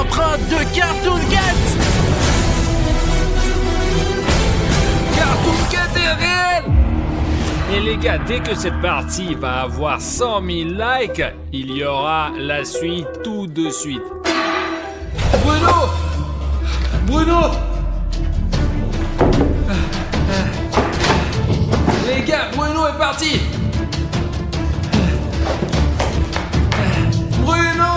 d'empreintes de Cartoon Cat. Cartoon Cat est réel. Et les gars, dès que cette partie va avoir 100 000 likes, il y aura la suite tout de suite. Bruno, les gars, Bruno est parti. Bruno!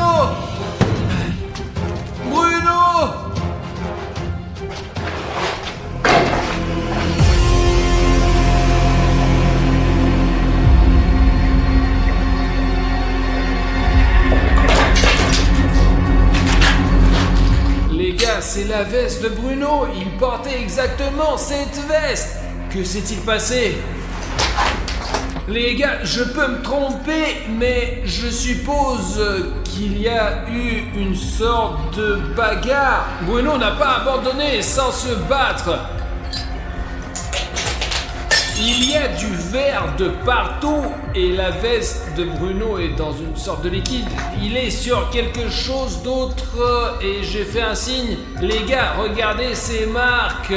Les gars, c'est la veste de Bruno. Il portait exactement cette veste. Que s'est-il passé? Les gars, je peux me tromper, mais je suppose qu'il y a eu une sorte de bagarre. Bruno n'a pas abandonné sans se battre. Il y a du verre de partout et la veste de Bruno est dans une sorte de liquide. Il est sur quelque chose d'autre et j'ai fait un signe. Les gars, regardez ces marques.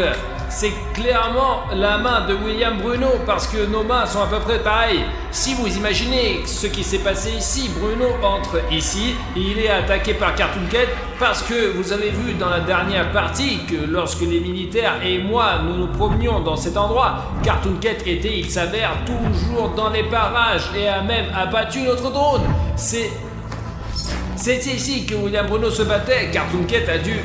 C'est clairement la main de William Bruno parce que nos mains sont à peu près pareilles. Si vous imaginez ce qui s'est passé ici, Bruno entre ici et il est attaqué par Cartoon Cat parce que vous avez vu dans la dernière partie que lorsque les militaires et moi nous nous promenions dans cet endroit, Cartoon Cat était, il s'avère, toujours dans les parages et a même abattu notre drone. C'est ici que William Bruno se battait. Cartoon Cat a dû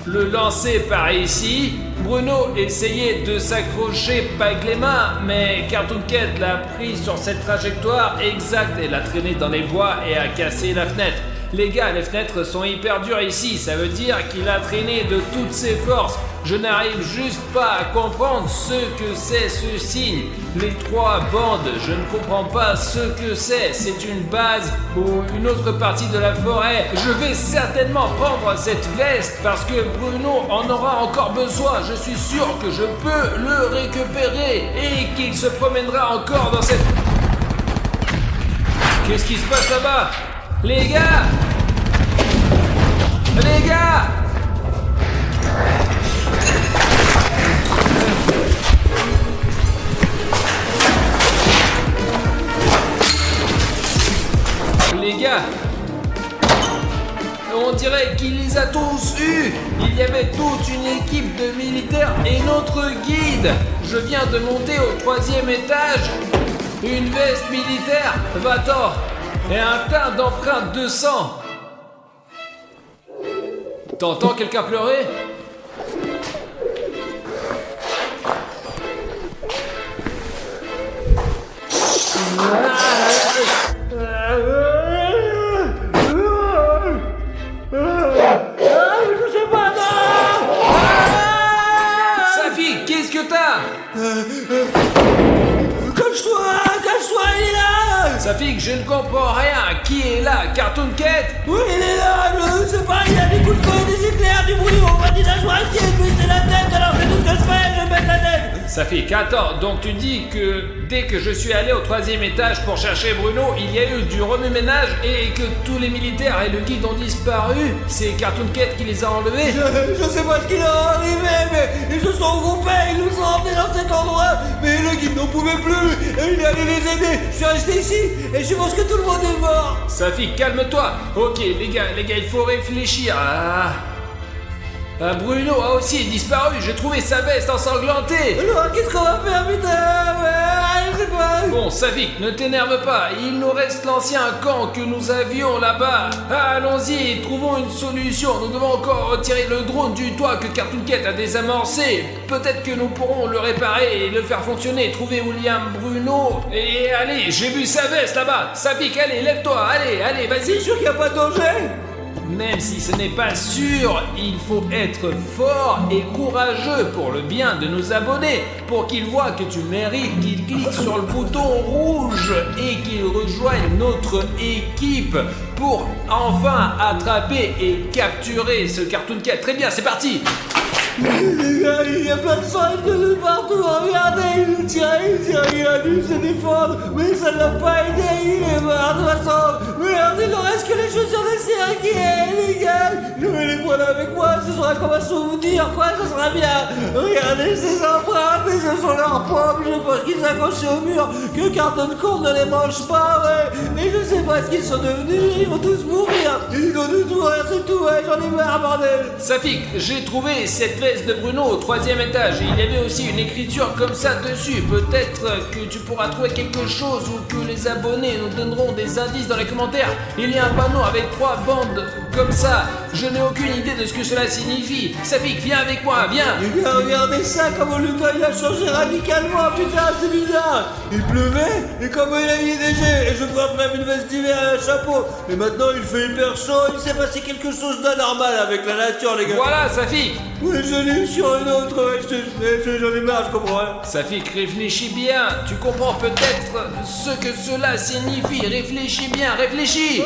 le lancer par ici. Bruno essayait de s'accrocher pas avec les mains, mais Cartoon Cat l'a pris sur cette trajectoire exacte et l'a traîné dans les bois et a cassé la fenêtre. Les gars, les fenêtres sont hyper dures ici, ça veut dire qu'il a traîné de toutes ses forces. Je n'arrive juste pas à comprendre ce que c'est ce signe. Les trois bandes, je ne comprends pas ce que c'est. C'est une base ou une autre partie de la forêt. Je vais certainement prendre cette veste parce que Bruno en aura encore besoin. Je suis sûr que je peux le récupérer et qu'il se promènera encore dans cette... Qu'est-ce qui se passe là-bas? Les gars! Les gars! Les gars, on dirait qu'il les a tous eus. Il y avait toute une équipe de militaires et notre guide. Je viens de monter au 3e étage. Une veste militaire, va-t'en, et un tas d'empreintes de sang. T'entends quelqu'un pleurer? Je sais pas, non! Safi, qu'est-ce que t'as? Cache-toi, il est là! Safi, je ne comprends rien. Qui est là? Cartoon Cat? Oui, il est là, je sais pas, il y a des coups de feu, des éclairs, du bruit, on m'a dit d'asseoir ici, mais c'est la tête, alors fais tout ce que je fais, je baisse la tête! Safi, attends, donc tu dis que dès que je suis allé au 3e étage pour chercher Bruno, il y a eu du remue-ménage et que tous les militaires et le guide ont disparu? C'est Cartoon Cat qui les a enlevés? Je sais pas ce qui leur est arrivé, mais ils se sont regroupés, ils nous ont emmenés dans cet endroit, mais le guide n'en pouvait plus, et il est allé les aider. Je suis resté ici, et je pense que tout le monde est mort. Safi, calme-toi. Ok, les gars, il faut réfléchir. Bruno a aussi disparu, j'ai trouvé sa veste ensanglantée. Alors, qu'est-ce qu'on va faire, putain? Je sais pas. Bon, Savik, ne t'énerve pas, il nous reste l'ancien camp que nous avions là-bas. Allons-y, trouvons une solution. Nous devons encore retirer le drone du toit que Cartoon Cat a désamorcé. Peut-être que nous pourrons le réparer et le faire fonctionner. Trouver William Bruno. Et allez, j'ai vu sa veste là-bas. Savik, allez, lève-toi, allez, vas-y. C'est sûr qu'il n'y a pas de danger? Même si ce n'est pas sûr, il faut être fort et courageux pour le bien de nos abonnés, pour qu'ils voient que tu mérites, qu'ils cliquent sur le bouton rouge et qu'ils rejoignent notre équipe pour enfin attraper et capturer ce Cartoon Cat. Très bien, c'est parti! Les gars, il y a plein de sang de partout, regardez, il tire, il a dû se défendre, mais ça ne l'a pas aidé, il est mort de toute façon, mais merde, il ne reste que les chaussures de Sergei, les gars. Je vais les prendre avec moi, ce sera comme un souvenir, quoi, ça sera bien. Regardez ces empreintes, et ce sont leurs pommes, je pense qu'ils s'accrochaient au mur, que Carton Court ne les mange pas, ouais. Et je sais pas ce qu'ils sont devenus, ils vont tous mourir. Ils vont tous mourir, c'est tout, ouais, j'en ai marre, bordel. Safik, j'ai trouvé cette veste de Bruno au 3e étage. Il y avait aussi une écriture comme ça dessus. Peut-être que tu pourras trouver quelque chose ou que les abonnés nous donneront des indices dans les commentaires. Il y a un panneau avec 3 bandes comme ça. Je n'ai aucune idée de ce que cela signifie. Safik, viens avec moi, viens. Eh bien, regardez ça, comment le gars il a changé radicalement, putain, c'est bizarre. Il pleuvait, et comme il a eu des jets, et je porte même une veste d'hiver et un chapeau. Et maintenant il fait hyper chaud, il s'est passé quelque chose d'anormal avec la nature, les gars. Voilà, Safik. Oui, je l'ai eu sur une autre, ouais, j'en ai marre, je comprends rien. Safik, réfléchis bien. Tu comprends peut-être ce que cela signifie. Réfléchis bien, réfléchis.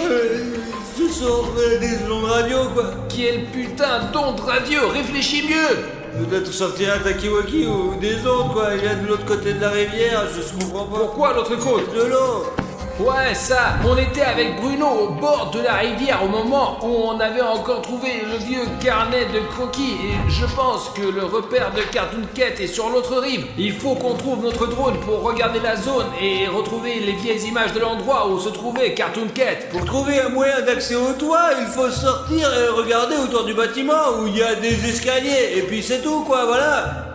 Ce sont des ondes radio, quoi. Quel putain d'onde radio. Réfléchis mieux. Peut-être sortir un Takiwaki ou des ondes, quoi. Il y a de l'autre côté de la rivière, je comprends pas. Pourquoi l'autre côte? De l'eau. Ouais, ça, on était avec Bruno au bord de la rivière au moment où on avait encore trouvé le vieux carnet de croquis et je pense que le repère de Cartoon Cat est sur l'autre rive. Il faut qu'on trouve notre drone pour regarder la zone et retrouver les vieilles images de l'endroit où se trouvait Cartoon Cat. Pour trouver un moyen d'accès au toit, il faut sortir et regarder autour du bâtiment où il y a des escaliers et puis c'est tout, quoi, voilà.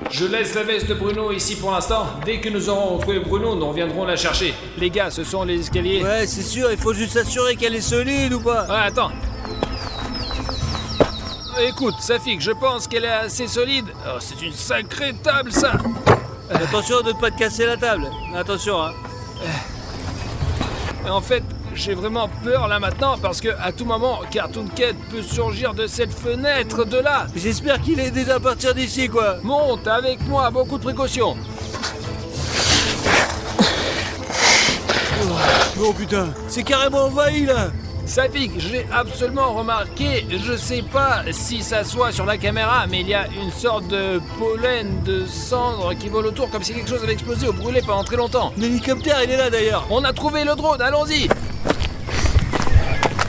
Je laisse la veste de Bruno ici pour l'instant. Dès que nous aurons trouvé Bruno, nous reviendrons la chercher. Les gars, ce sont les escaliers. Ouais, c'est sûr, il faut juste s'assurer qu'elle est solide ou pas. Ouais, attends. Écoute, Safik, je pense qu'elle est assez solide. Oh, c'est une sacrée table, ça. Attention de ne pas te casser la table. Attention, hein. En fait, j'ai vraiment peur là maintenant parce que à tout moment, Cartoon Cat peut surgir de cette fenêtre de là. J'espère qu'il est déjà parti d'ici, quoi. Monte avec moi, beaucoup de précautions. Oh putain, c'est carrément envahi là. Safik, j'ai absolument remarqué, je sais pas si ça soit sur la caméra, mais il y a une sorte de pollen, de cendre qui vole autour comme si quelque chose avait explosé ou brûlé pendant très longtemps. L'hélicoptère, il est là d'ailleurs. On a trouvé le drone, allons-y.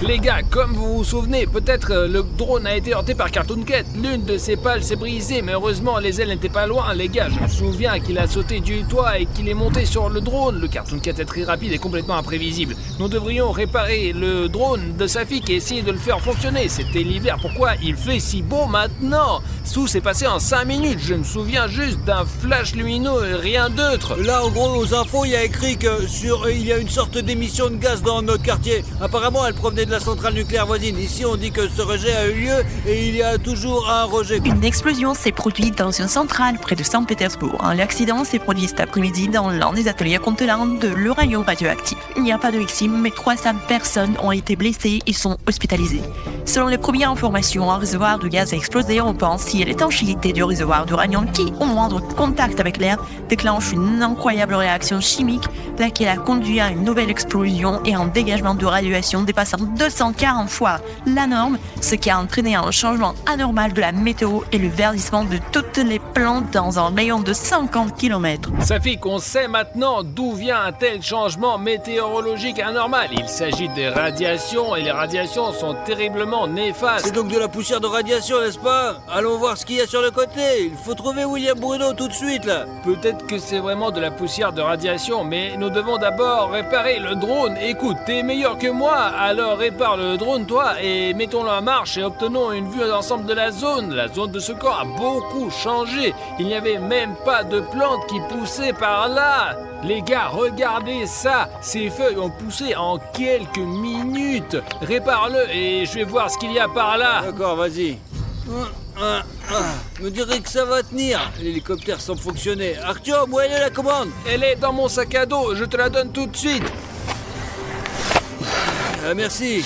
Les gars, comme vous vous souvenez, peut-être le drone a été heurté par Cartoon Cat. L'une de ses pales s'est brisée, mais heureusement les ailes n'étaient pas loin. Les gars, je me souviens qu'il a sauté du toit et qu'il est monté sur le drone. Le Cartoon Cat est très rapide et complètement imprévisible. Nous devrions réparer le drone de Safik et essayer de le faire fonctionner. C'était l'hiver, pourquoi il fait si beau maintenant? Tout s'est passé en 5 minutes, je me souviens juste d'un flash lumineux et rien d'autre. Là, en gros, aux infos, il y a écrit que il y a une sorte d'émission de gaz dans notre quartier. Apparemment, elle provenait de la centrale nucléaire voisine. Ici, on dit que ce rejet a eu lieu et il y a toujours un rejet. Une explosion s'est produite dans une centrale près de Saint-Pétersbourg. L'accident s'est produit cet après-midi dans l'un des ateliers contenant de l'uranium radioactif. Il n'y a pas de victimes, mais 300 personnes ont été blessées et sont hospitalisées. Selon les premières informations, un réservoir de gaz a explosé. On pense si l'étanchéité du réservoir d'uranium qui, au moindre contact avec l'air, déclenche une incroyable réaction chimique, laquelle a conduit à une nouvelle explosion et un dégagement de radiation dépassant 240 fois la norme, ce qui a entraîné un changement anormal de la météo et le verdissement de toutes les plantes dans un rayon de 50 km. Safik, on sait maintenant d'où vient un tel changement météorologique anormal. Il s'agit des radiations et les radiations sont terriblement néfastes. C'est donc de la poussière de radiation, n'est-ce pas? Allons voir ce qu'il y a sur le côté. Il faut trouver William Bruno tout de suite, là. Peut-être que c'est vraiment de la poussière de radiation, mais nous devons d'abord réparer le drone. Écoute, t'es meilleur que moi, alors répare le drone, toi, et mettons-le en marche et obtenons une vue d'ensemble de la zone. La zone de ce corps a beaucoup changé. Il n'y avait même pas de plantes qui poussaient par là. Les gars, regardez ça. Ces feuilles ont poussé en quelques minutes. Répare-le et je vais voir ce qu'il y a par là. D'accord, vas-y. Me dirais que ça va tenir. L'hélicoptère semble fonctionner. Arthur, où est la commande? Elle est dans mon sac à dos, je te la donne tout de suite. Merci.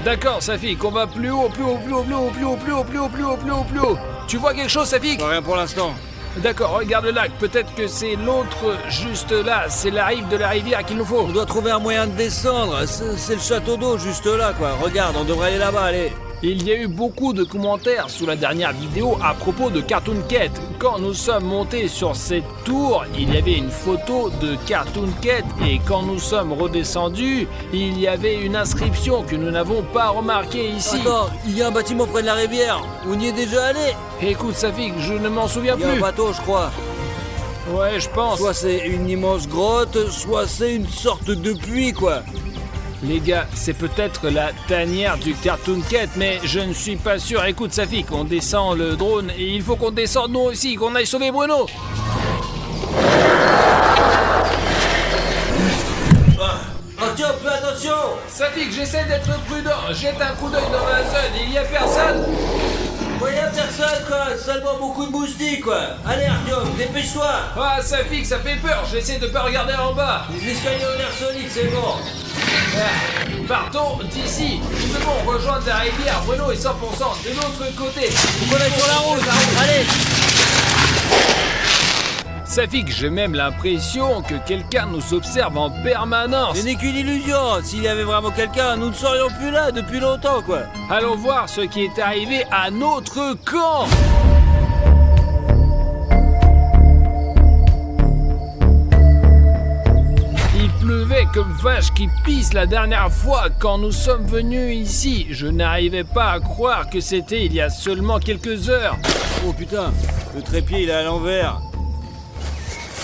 D'accord, Safik, on va plus haut, plus haut, plus haut, plus haut, plus haut, plus haut, plus haut, plus haut, plus haut, plus haut. Tu vois quelque chose, Safik? Rien pour l'instant. D'accord, regarde le lac, peut-être que c'est l'autre juste là, c'est la rive de la rivière qu'il nous faut. On doit trouver un moyen de descendre, c'est le château d'eau juste là, quoi. Regarde, on devrait aller là-bas, allez. Il y a eu beaucoup de commentaires sous la dernière vidéo à propos de Cartoon Cat. Quand nous sommes montés sur cette tour, il y avait une photo de Cartoon Cat et quand nous sommes redescendus, il y avait une inscription que nous n'avons pas remarquée ici. Attends, il y a un bâtiment près de la rivière. On y est déjà allé. Écoute Safik, je ne m'en souviens Il y a un plus. bateau, je crois. Ouais, je pense. Soit c'est une immense grotte, soit c'est une sorte de puits, quoi. Les gars, c'est peut-être la tanière du Cartoon Cat, mais je ne suis pas sûr. Écoute Safik, on descend le drone et il faut qu'on descende nous aussi, qu'on aille sauver Bruno. Artyom, fais attention. Safik, j'essaie d'être prudent. Jette un coup d'œil dans la zone, il y a personne. Il y a personne, quoi. Seulement beaucoup de moustiques, quoi. Allez, Artyom, dépêche-toi. Ah Safik, ça fait peur, j'essaie de pas regarder en bas. Les escaliers ont l'air solides, c'est bon. Partons d'ici. Nous devons rejoindre la rivière. Bruno est 100% de l'autre côté. On est sur la route. Allez. Safik, j'ai même l'impression que quelqu'un nous observe en permanence. Ce n'est qu'une illusion. S'il y avait vraiment quelqu'un, nous ne serions plus là depuis longtemps, quoi. Allons voir ce qui est arrivé à notre camp. Il pleuvait comme vache qui pisse la dernière fois quand nous sommes venus ici. Je n'arrivais pas à croire que c'était il y a seulement quelques heures. Oh putain, le trépied il est à l'envers.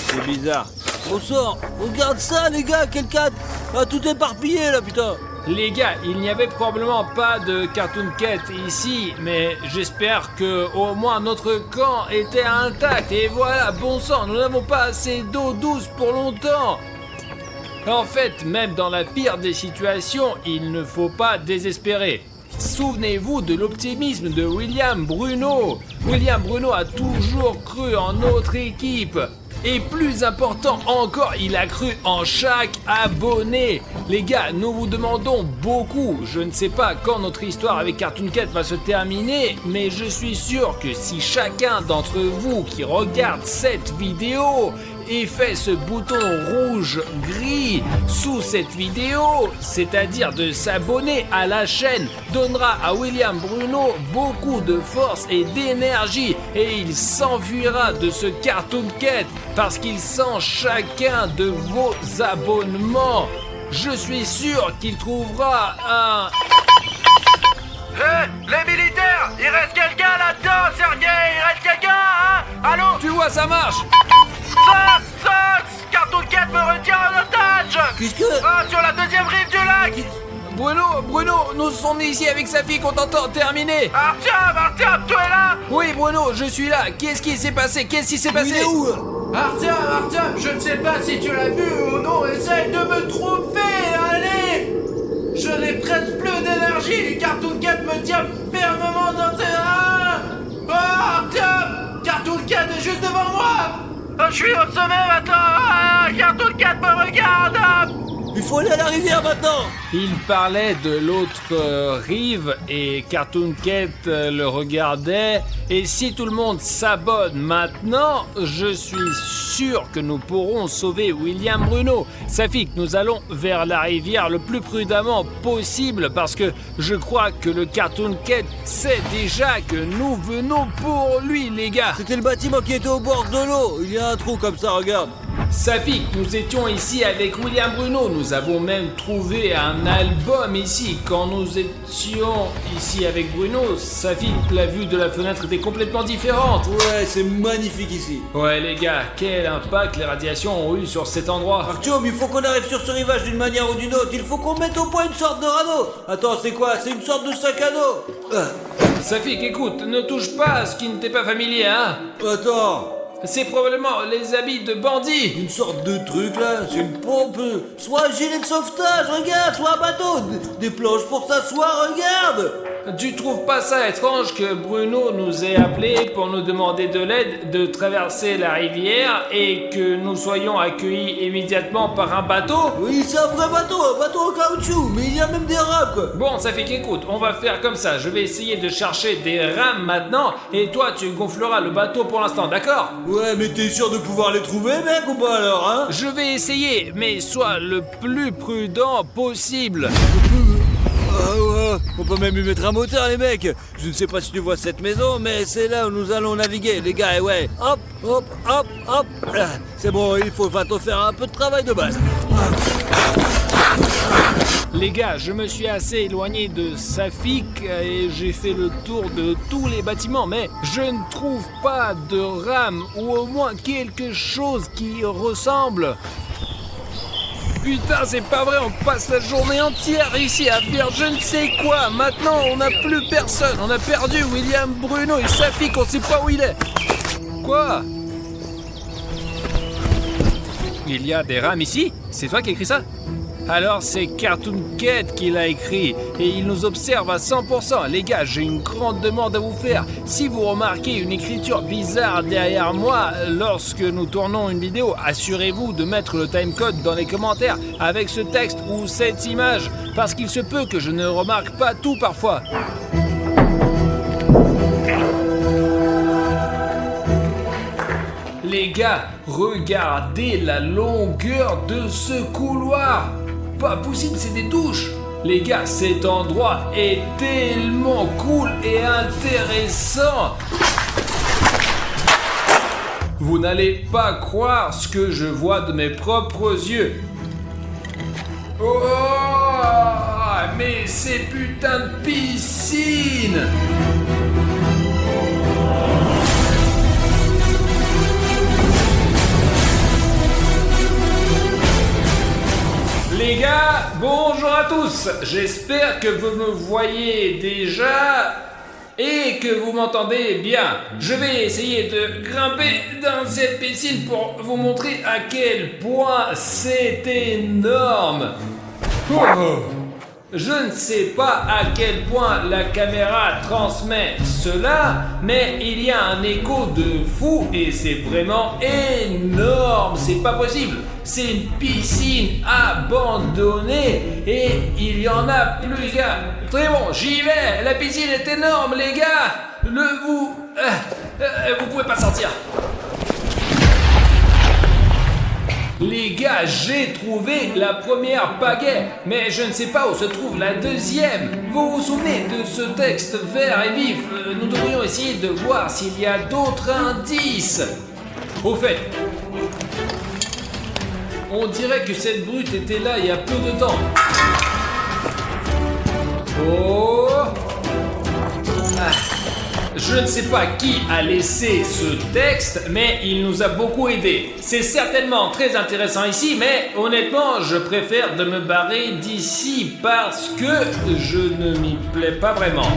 C'est bizarre. Au sort, regarde ça les gars, quelqu'un a tout éparpillé là putain. Les gars, il n'y avait probablement pas de Cartoon Cat ici, mais j'espère que au moins notre camp était intact. Et voilà, bon sang, nous n'avons pas assez d'eau douce pour longtemps. En fait, même dans la pire des situations, il ne faut pas désespérer. Souvenez-vous de l'optimisme de William Bruno. William Bruno a toujours cru en notre équipe. Et plus important encore, il a cru en chaque abonné. Les gars, nous vous demandons beaucoup. Je ne sais pas quand notre histoire avec Cartoon Cat va se terminer, mais je suis sûr que si chacun d'entre vous qui regarde cette vidéo et fait ce bouton rouge-gris sous cette vidéo, c'est-à-dire de s'abonner à la chaîne, donnera à William Bruno beaucoup de force et d'énergie et il s'enfuira de ce Cartoon Cat parce qu'il sent chacun de vos abonnements. Je suis sûr qu'il trouvera un... Les militaires, il reste quelqu'un là-dedans, Sergei, il reste quelqu'un, hein? Allô? Tu vois, ça marche! Cartoon Cat me retient en otage! Puisque... Ah, sur la deuxième rive du lac! Bruno, nous sommes ici avec sa fille qu'on t'entend terminer. Artyom, tu es là? Oui, Bruno, je suis là. Qu'est-ce qui s'est passé? Il est où? Artyom, je ne sais pas si tu l'as vu ou non, essaye de me tromper, allez! Je n'ai presque plus d'énergie, Cartoon Cat me tient fermement dans ses reins! Oh, Artyom! Cartoon Cat est juste devant moi! Je suis au sommet maintenant! Cartoon Cat me regarde! Il faut aller à la rivière maintenant. Il parlait de l'autre rive et Cartoon Cat le regardait. Et si tout le monde s'abonne maintenant, je suis sûr que nous pourrons sauver William Bruno. Safik, nous allons vers la rivière le plus prudemment possible parce que je crois que le Cartoon Cat sait déjà que nous venons pour lui, les gars. C'était le bâtiment qui était au bord de l'eau. Il y a un trou comme ça, regarde. Safik, nous étions ici avec William Bruno. Nous avons même trouvé un album ici. Quand nous étions ici avec Bruno, Safik, la vue de la fenêtre était complètement différente. Ouais, c'est magnifique ici. Ouais les gars, quel impact les radiations ont eu sur cet endroit. Artyom, il faut qu'on arrive sur ce rivage d'une manière ou d'une autre. Il faut qu'on mette au point une sorte de radeau. Attends, c'est quoi? C'est une sorte de sac à dos. Safik, écoute, ne touche pas à ce qui ne t'est pas familier, hein. Attends. C'est probablement les habits de bandits. Une sorte de truc là, c'est une pompe. Soit un gilet de sauvetage, regarde, soit un bateau. Des planches pour s'asseoir, regarde. Tu trouves pas ça étrange que Bruno nous ait appelés pour nous demander de l'aide de traverser la rivière et que nous soyons accueillis immédiatement par un bateau? Oui, c'est un vrai bateau, un bateau en caoutchouc, mais il y a même des rames quoi. Bon, ça fait qu'écoute, on va faire comme ça. Je vais essayer de chercher des rames maintenant et toi tu gonfleras le bateau pour l'instant, d'accord? Ouais, mais t'es sûr de pouvoir les trouver, mec, ou pas alors, hein? Je vais essayer, mais sois le plus prudent possible. On peut même y mettre un moteur, les mecs. Je ne sais pas si tu vois cette maison, mais c'est là où nous allons naviguer, les gars. Et ouais, hop, hop, hop, hop. C'est bon, il faut bientôt faire un peu de travail de base. Les gars, je me suis assez éloigné de Safik et j'ai fait le tour de tous les bâtiments, mais je ne trouve pas de rame ou au moins quelque chose qui ressemble. Putain, c'est pas vrai, on passe la journée entière ici à faire je ne sais quoi. Maintenant, on n'a plus personne. On a perdu William, Bruno et Safik, on sait pas où il est. Quoi? Il y a des rames ici? C'est toi qui as écrit ça? Alors c'est Cartoon Cat qui l'a écrit et il nous observe à 100%. Les gars, j'ai une grande demande à vous faire. Si vous remarquez une écriture bizarre derrière moi lorsque nous tournons une vidéo, assurez-vous de mettre le timecode dans les commentaires avec ce texte ou cette image, parce qu'il se peut que je ne remarque pas tout parfois. Les gars, regardez la longueur de ce couloir. Pas possible, c'est des douches. Les gars, cet endroit est tellement cool et intéressant. Vous n'allez pas croire ce que je vois de mes propres yeux. Oh, mais ces putains de piscines! Les gars, bonjour à tous. J'espère que vous me voyez déjà et que vous m'entendez bien. Je vais essayer de grimper dans cette piscine pour vous montrer à quel point c'est énorme. Oh. Je ne sais pas à quel point la caméra transmet cela, mais il y a un écho de fou et c'est vraiment énorme, c'est pas possible. C'est une piscine abandonnée et il y en a plusieurs. Très bon, j'y vais, la piscine est énorme les gars. Vous pouvez pas sortir. Les gars, j'ai trouvé la première pagaie, mais je ne sais pas où se trouve la deuxième. Vous vous souvenez de ce texte vert et vif? Nous devrions essayer de voir s'il y a d'autres indices. Au fait, on dirait que cette brute était là il y a peu de temps. Oh! Je ne sais pas qui a laissé ce texte, mais il nous a beaucoup aidé. C'est certainement très intéressant ici, mais honnêtement, je préfère de me barrer d'ici parce que je ne m'y plais pas vraiment.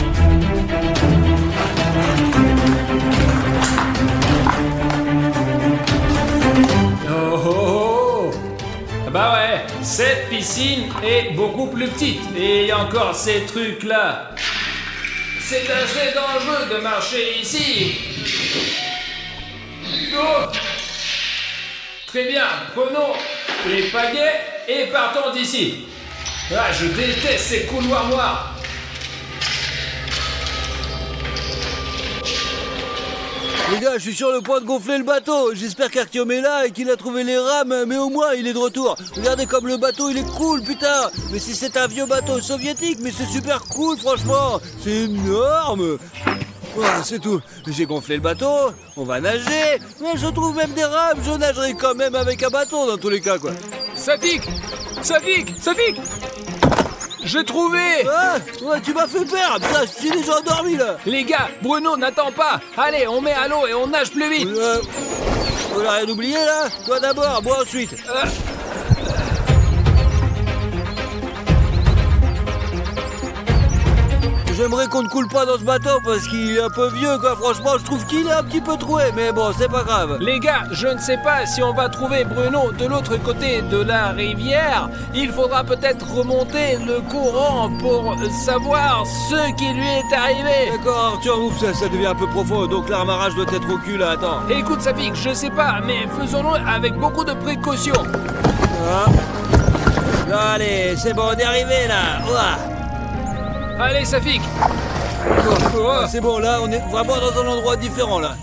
Oh! Bah ouais, cette piscine est beaucoup plus petite. Et il y a encore ces trucs-là. C'est assez dangereux de marcher ici. Oh. Très bien, prenons les pagaies et partons d'ici. Ah, je déteste ces couloirs noirs. Les gars, je suis sur le point de gonfler le bateau. J'espère qu'Artyom est là et qu'il a trouvé les rames, mais au moins il est de retour. Regardez comme le bateau il est cool, putain. Mais si c'est un vieux bateau soviétique, mais c'est super cool, franchement. C'est énorme. Voilà, c'est tout. J'ai gonflé le bateau, on va nager. Mais je trouve même des rames, je nagerai quand même avec un bateau dans tous les cas, quoi. Safik! J'ai trouvé! Ah, ouais, tu m'as fait peur. Putain, je suis déjà endormi là. Les gars, Bruno n'attend pas. Allez, on met à l'eau et on nage plus vite. On a rien oublié là? Toi d'abord, moi ensuite. J'aimerais qu'on ne coule pas dans ce bateau parce qu'il est un peu vieux, quoi. Franchement, je trouve qu'il est un petit peu troué, mais bon, c'est pas grave. Les gars, je ne sais pas si on va trouver Bruno de l'autre côté de la rivière. Il faudra peut-être remonter le courant pour savoir ce qui lui est arrivé. D'accord, Arthur, oups, ça devient un peu profond, donc l'amarrage doit être au cul là, attends. Écoute, Safik, je sais pas, mais faisons-le avec beaucoup de précautions. Ah. Allez, c'est bon, on est arrivé là. Ouah. Allez, Safik. C'est bon, là, on est vraiment dans un endroit différent, là.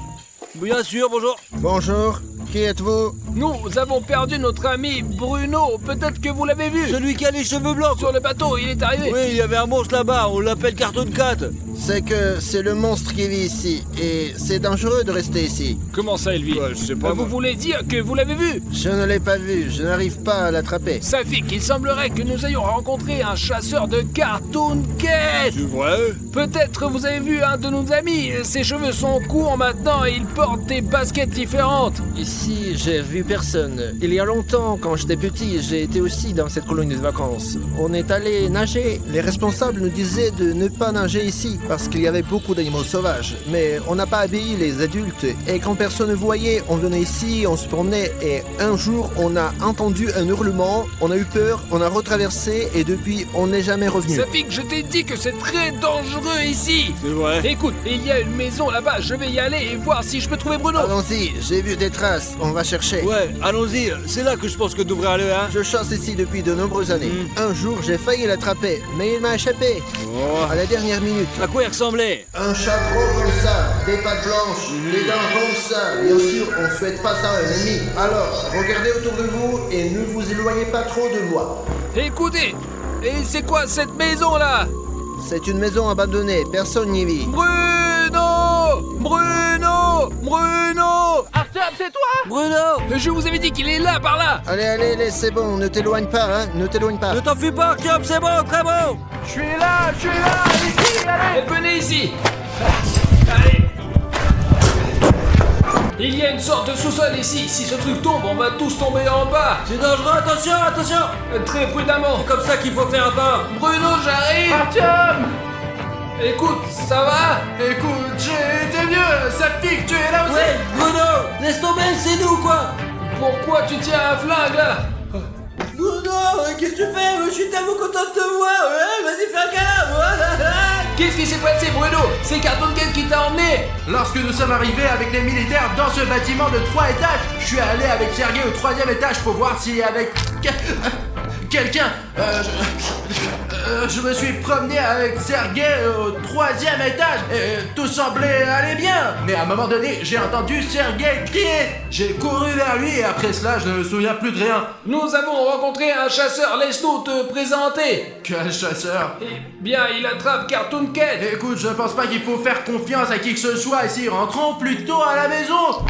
Bien sûr, bonjour. Bonjour. Qui êtes-vous? Nous avons perdu notre ami Bruno. Peut-être que vous l'avez vu. Celui qui a les cheveux blancs. Sur le bateau, il est arrivé. Oui, il y avait un monstre là-bas, on l'appelle Cartoon Cat. C'est que c'est le monstre qui vit ici, et c'est dangereux de rester ici. Comment ça, Elvi? Ouais, je sais pas, Vous moi. voulez dire que vous l'avez vu? Je ne l'ai pas vu, je n'arrive pas à l'attraper. Safik, il semblerait que nous ayons rencontré un chasseur de Cartoon Cat. C'est vrai? Peut-être vous avez vu un de nos amis. Ses cheveux sont courts maintenant et il porte des baskets différentes. Ici, j'ai vu personne. Il y a longtemps, quand j'étais petit, j'ai été aussi dans cette colonie de vacances. On est allé nager. Les responsables nous disaient de ne pas nager ici, parce qu'il y avait beaucoup d'animaux sauvages. Mais on n'a pas obéi les adultes. Et quand personne ne voyait, on venait ici, on se promenait. Et un jour, on a entendu un hurlement, on a eu peur, on a retraversé, et depuis, on n'est jamais revenu. Safik, je t'ai dit que c'est très dangereux ici. C'est vrai. Écoute, il y a une maison là-bas. Je vais y aller et voir si je peux trouver Bruno. Allons-y, j'ai vu des traces, on va chercher. Ouais, allons-y, c'est là que je pense que devrait aller, hein. Je chasse ici depuis de nombreuses années. Un jour, j'ai failli l'attraper, mais il m'a échappé. Oh. À la dernière minute. À quoi il ressemblait? Un chat gros comme ça, des pattes blanches, des dents comme ça. Bien sûr, on souhaite pas ça à un ennemi. Alors, regardez autour de vous et ne vous éloignez pas trop de moi. Écoutez, et c'est quoi cette maison là? C'est une maison abandonnée, personne n'y vit. Bruno! Bruno! Bruno! Artyom, c'est toi? Bruno! Je vous avais dit qu'il est là, par là! Allez, allez, c'est bon, ne t'éloigne pas, hein, ne t'éloigne pas. Ne t'enfuis pas, Artyom, c'est bon, très bon! Je suis là, ici, allez. Venez ici! Allez! Il y a une sorte de sous-sol ici. Si ce truc tombe, on va tous tomber en bas. C'est dangereux, attention, attention! Très prudemment. C'est comme ça qu'il faut faire un pas! Bruno, j'arrive. Artyom! Écoute, ça va? Écoute, j'ai été mieux. Safik, tu es là aussi? Ouais, Bruno! Laisse tomber, c'est nous, quoi! Pourquoi tu tiens un flingue là? Bruno, qu'est-ce que tu fais? Je suis tellement content de te voir! Ouais, vas-y, fais un câlin, voilà! Qu'est-ce qui s'est passé, Bruno? C'est Cartoon Cat qui t'a emmené. Lorsque nous sommes arrivés avec les militaires dans ce bâtiment de 3 étages, je suis allé avec Sergei au 3e étage pour voir s'il y avait quelqu'un. Je me suis promené avec Sergei au 3e étage et tout semblait aller bien. Mais à un moment donné, j'ai entendu Sergei crier. J'ai couru vers lui et après cela, je ne me souviens plus de rien. Nous avons rencontré un chasseur. Laisse-nous te présenter. Quel chasseur? Eh bien, il attrape Cartoon Cat. Écoute, je pense pas qu'il faut faire confiance à qui que ce soit ici. Rentrons plutôt à la maison.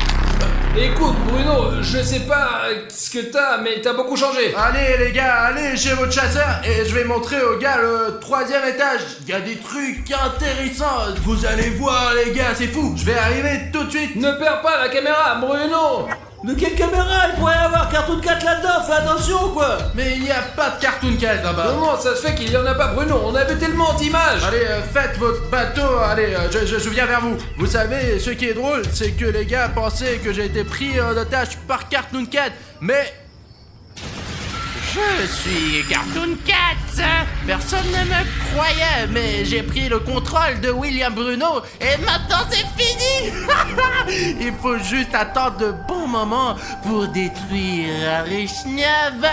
Écoute, Bruno, je sais pas ce que t'as, mais t'as beaucoup changé. Allez les gars, allez chez votre chasseur et je vais montrer aux gars le 3e étage. Il y a des trucs intéressants. Vous allez voir les gars, c'est fou. Je vais arriver tout de suite. Ne perds pas la caméra, Bruno. De quelle caméra? Il pourrait y avoir Cartoon Cat là-dedans, fais attention, quoi! Mais il n'y a pas de Cartoon Cat là-bas. Comment ça se fait qu'il y en a pas, Bruno? On avait tellement d'images. Allez, faites votre bateau, allez, je viens vers vous. Vous savez, ce qui est drôle, c'est que les gars pensaient que j'ai été pris en otage par Cartoon Cat, mais... Je suis Cartoon Cat. Personne ne me croyait, mais j'ai pris le contrôle de William Bruno et maintenant c'est fini. Il faut juste attendre de bons moments pour détruire Richnev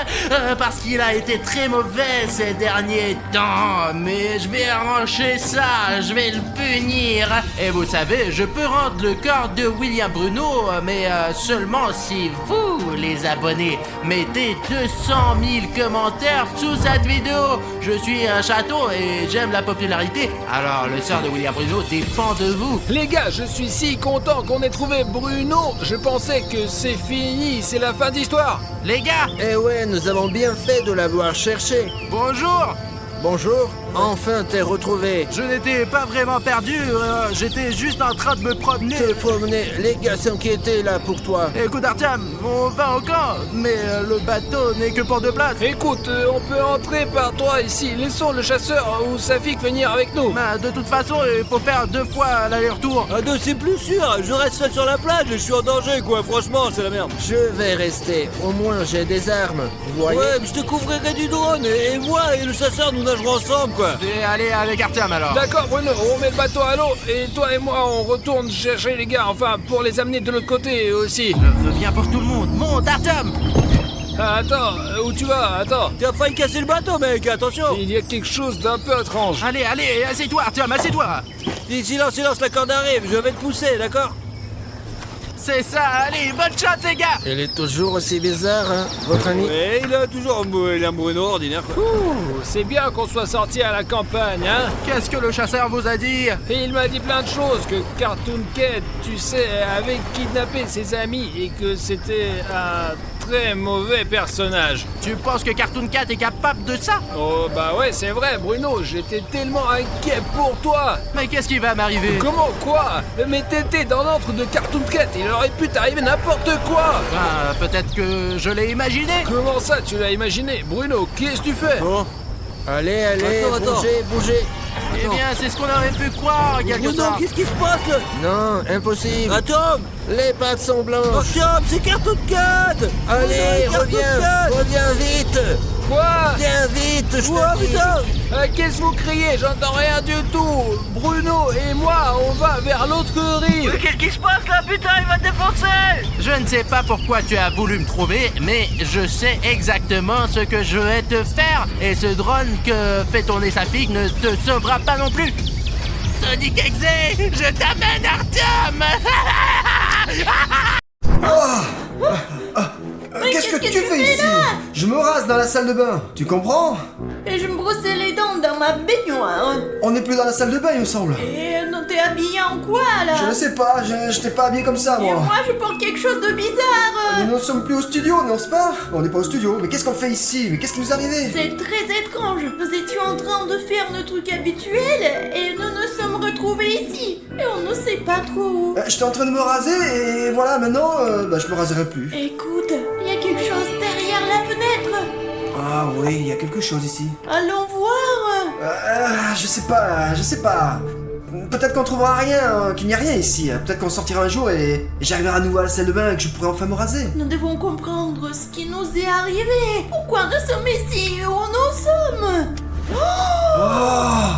parce qu'il a été très mauvais ces derniers temps. Mais je vais arranger ça, je vais le punir. Et vous savez, je peux rendre le corps de William Bruno, mais seulement si vous, les abonnés, mettez 200 000 commentaires sous cette vidéo. Je suis un chaton et j'aime la popularité, alors le sort de William Bruno dépend de vous. Les gars, je suis si content qu'on ait trouvé Bruno. Je pensais que c'est fini, c'est la fin d'histoire. Les gars, Eh ouais, nous avons bien fait de l'avoir cherché. bonjour. Bonjour, enfin t'es retrouvé. Je n'étais pas vraiment perdu, j'étais juste en train de me promener. Te promener, les gars s'inquiétaient là pour toi. Écoute Artyom, on va au camp, mais le bateau n'est que pour 2 places. Écoute, on peut entrer par toi ici. Laissons le chasseur ou Safik venir avec nous. Bah, de toute façon, il faut faire 2 fois l'aller-retour. À deux, c'est plus sûr, je reste seul sur la plage, je suis en danger, quoi, franchement, c'est la merde. Je vais rester, au moins j'ai des armes, vous voyez. Ouais, mais je te couvrirai du drone, et moi et le chasseur, nous nagerons ensemble, quoi. Je vais aller avec Artyom alors. D'accord, Bruno, on met le bateau à l'eau et toi et moi on retourne chercher les gars, enfin pour les amener de l'autre côté aussi. Je veux bien pour tout le monde. Monte Artyom. Ah, attends, où tu vas? Attends. T'as failli casser le bateau, mec, attention. Il y a quelque chose d'un peu étrange. Allez, assieds-toi Artyom, assieds-toi. Dis, silence, la corde arrive, je vais te pousser, d'accord? c'est ça. Allez, bonne chance, les gars. Il est toujours aussi bizarre, hein, votre ami? Mais il a toujours un Bruno ordinaire. Ouh, c'est bien qu'on soit sorti à la campagne, hein. Qu'est-ce que le chasseur vous a dit? Et il m'a dit plein de choses, que Cartoon Cat, tu sais, avait kidnappé ses amis et que c'était un très mauvais personnage. Tu penses que Cartoon Cat est capable de ça? Oh bah ouais, c'est vrai, Bruno, j'étais tellement inquiet pour toi. Mais qu'est-ce qui va m'arriver? Comment quoi? Mais t'étais dans l'antre de Cartoon Cat, il aurait pu t'arriver n'importe quoi. Peut-être que je l'ai imaginé. Comment ça, tu l'as imaginé? Bruno, qu'est-ce que tu fais? Bon. Allez, Attends. bougez. Eh bien, c'est ce qu'on aurait pu croire, quelque Bruno, part. qu'est-ce qui se passe là? Non, impossible. Attends. Les pattes sont blanches. Attends, c'est Cartoon Cat. Allez, Bruno, reviens vite. Quoi? Viens vite, je Oh te dis. putain. Qu'est-ce que vous criez? J'entends rien du tout. Bruno et moi, on va vers l'autre rive. Qu'est-ce qui se passe là? Putain, il va te défoncer. Je ne sais pas pourquoi tu as voulu me trouver, mais je sais exactement ce que je vais te faire. Et ce drone que fait tourner sa fille ne te sauvera pas non plus. Sonic Exe, je t'amène Artyom. Qu'est-ce que tu fais ici? Je me rase dans la salle de bain, tu comprends? Et je me brossais les dents dans ma baignoire. On n'est plus dans la salle de bain, il me semble. Et non, t'es habillé en quoi là? Je ne sais pas, je t'ai pas habillé comme ça, Et moi. moi je porte quelque chose de bizarre. Nous ne sommes plus au studio, n'est-ce pas? On n'est pas au studio, mais qu'est-ce qu'on fait ici? Mais qu'est-ce qui nous est arrivé? C'est très étrange. Nous étions en train de faire nos trucs habituels et nous nous sommes retrouvés ici. Et on ne sait pas trop où. J'étais en train de me raser et voilà, maintenant, je me raserai plus. Écoute, il y a quelque chose derrière la fenêtre. Ah oui, il y a quelque chose ici. Allons voir. Je sais pas. Peut-être qu'on trouvera rien, qu'il n'y a rien ici. Peut-être qu'on sortira un jour et j'arriverai à nouveau à la salle de bain et que je pourrai enfin me raser. Nous devons comprendre ce qui nous est arrivé. Pourquoi nous sommes ici où nous sommes? Oh!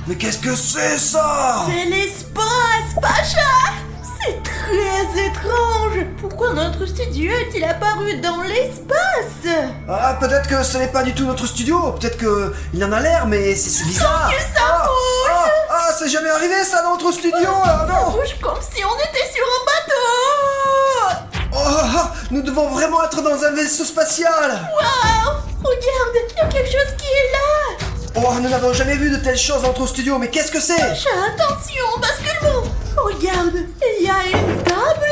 Mais qu'est-ce que c'est ça? C'est l'espace, Pacha! C'est très étrange! Pourquoi notre studio est-il apparu dans l'espace? Ah, peut-être que ce n'est pas du tout notre studio. Peut-être que il en a l'air, mais c'est bizarre. que ça bouge! C'est jamais arrivé ça dans notre studio, là, Ça non? bouge comme si on était sur un bateau! Nous devons vraiment être dans un vaisseau spatial. Waouh! Regarde, il y a quelque chose qui est là! Oh, nous n'avons jamais vu de telles choses dans notre studio, mais qu'est-ce que c'est? Pacha, attention, basculement! Regarde, il y a une table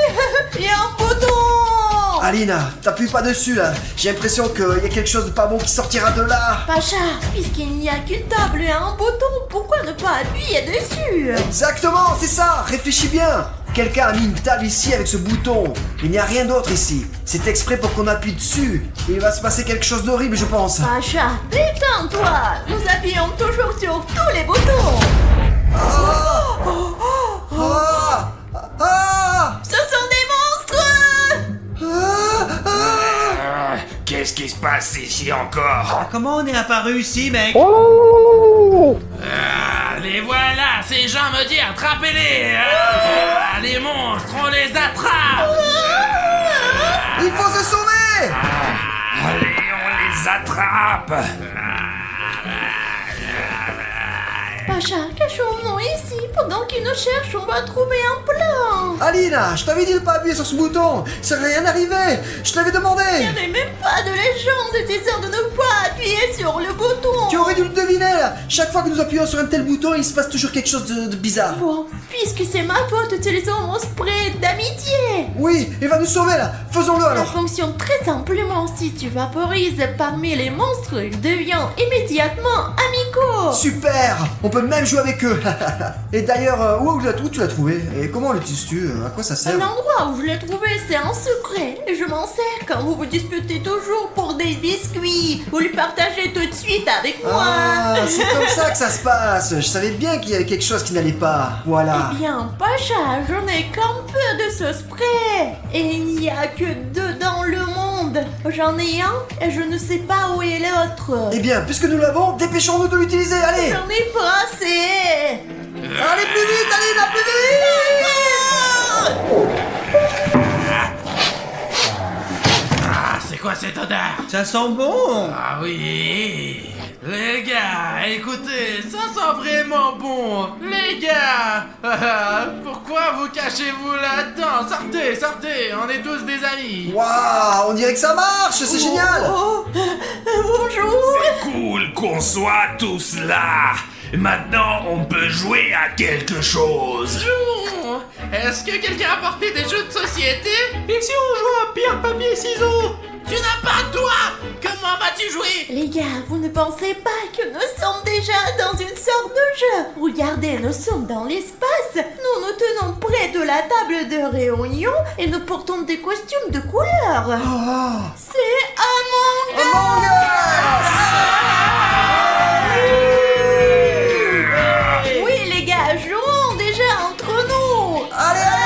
et un bouton! Alina, t'appuies pas dessus là. J'ai l'impression qu'il y a quelque chose de pas bon qui sortira de là. Pacha, puisqu'il n'y a qu'une table et un bouton, pourquoi ne pas appuyer dessus? Exactement, c'est ça. Réfléchis bien. Quelqu'un a mis une table ici avec ce bouton. Il n'y a rien d'autre ici. C'est exprès pour qu'on appuie dessus. Et il va se passer quelque chose d'horrible, je pense. Pacha, détends-toi! Nous appuyons toujours sur tous les boutons! Ce sont des monstres! Qu'est-ce qui se passe ici encore? Comment on est apparu ici, mec? Les voilà, ces gens me disent attrapez-les! Les monstres, on les attrape! Il faut se sauver. Allez, on les attrape! Pacha, cachons-nous ici. Pendant qu'ils nous cherchent, on va trouver un plan. Alina, je t'avais dit de pas appuyer sur ce bouton. Ça n'est rien arrivé. Je t'avais demandé. Il n'y avait même pas de légende disant de ne pas appuyer sur le bouton. Tu aurais dû le deviner là. Chaque fois que nous appuyons sur un tel bouton, il se passe toujours quelque chose de bizarre. Bon, puisque c'est ma faute, utilisons mon spray d'amitié. Oui, il va nous sauver là. Faisons-le Ça alors. fonctionne très simplement. Si tu vaporises parmi les monstres, ils deviennent immédiatement amicaux. Super. On peut même jouer avec eux. Et d'ailleurs, où tu l'as trouvé? Et comment l'utilises-tu? À quoi ça sert? L'endroit où je l'ai trouvé, c'est un secret. Et je m'en sers quand vous vous disputez toujours pour des biscuits. Vous le partagez tout de suite avec moi. Ah, c'est comme ça que ça se passe. Je savais bien qu'il y avait quelque chose qui n'allait pas. Voilà. Eh bien, Pacha, je n'ai qu'un peu de ce spray. Et il n'y a que deux dans le monde. J'en ai un et je ne sais pas où est l'autre. Eh bien, puisque nous l'avons, dépêchons-nous de l'utiliser. Allez. J'en ai pas assez. Allez plus vite, Alina, plus vite. C'est quoi cette odeur? Ça sent bon. Ah oui. Les gars, écoutez, ça sent vraiment bon. Les gars, pourquoi vous cachez-vous là-dedans? Sortez, sortez, on est tous des amis. Waouh, on dirait que ça marche, c'est génial. Oh, bonjour. C'est cool qu'on soit tous là. Maintenant, on peut jouer à quelque chose. Jouons. Est-ce que quelqu'un a apporté des jeux de société? Et si on joue à pierre, papier, ciseaux? Tu n'as pas de doigts. Comment vas-tu jouer? Les gars, vous ne pensez pas que nous sommes déjà dans une sorte de jeu? Regardez, nous sommes dans l'espace. Nous nous tenons près de la table de réunion et nous portons des costumes de couleur. Oh. C'est Among Us. Among Us. Oui, les gars, jouons déjà entre nous. Allez,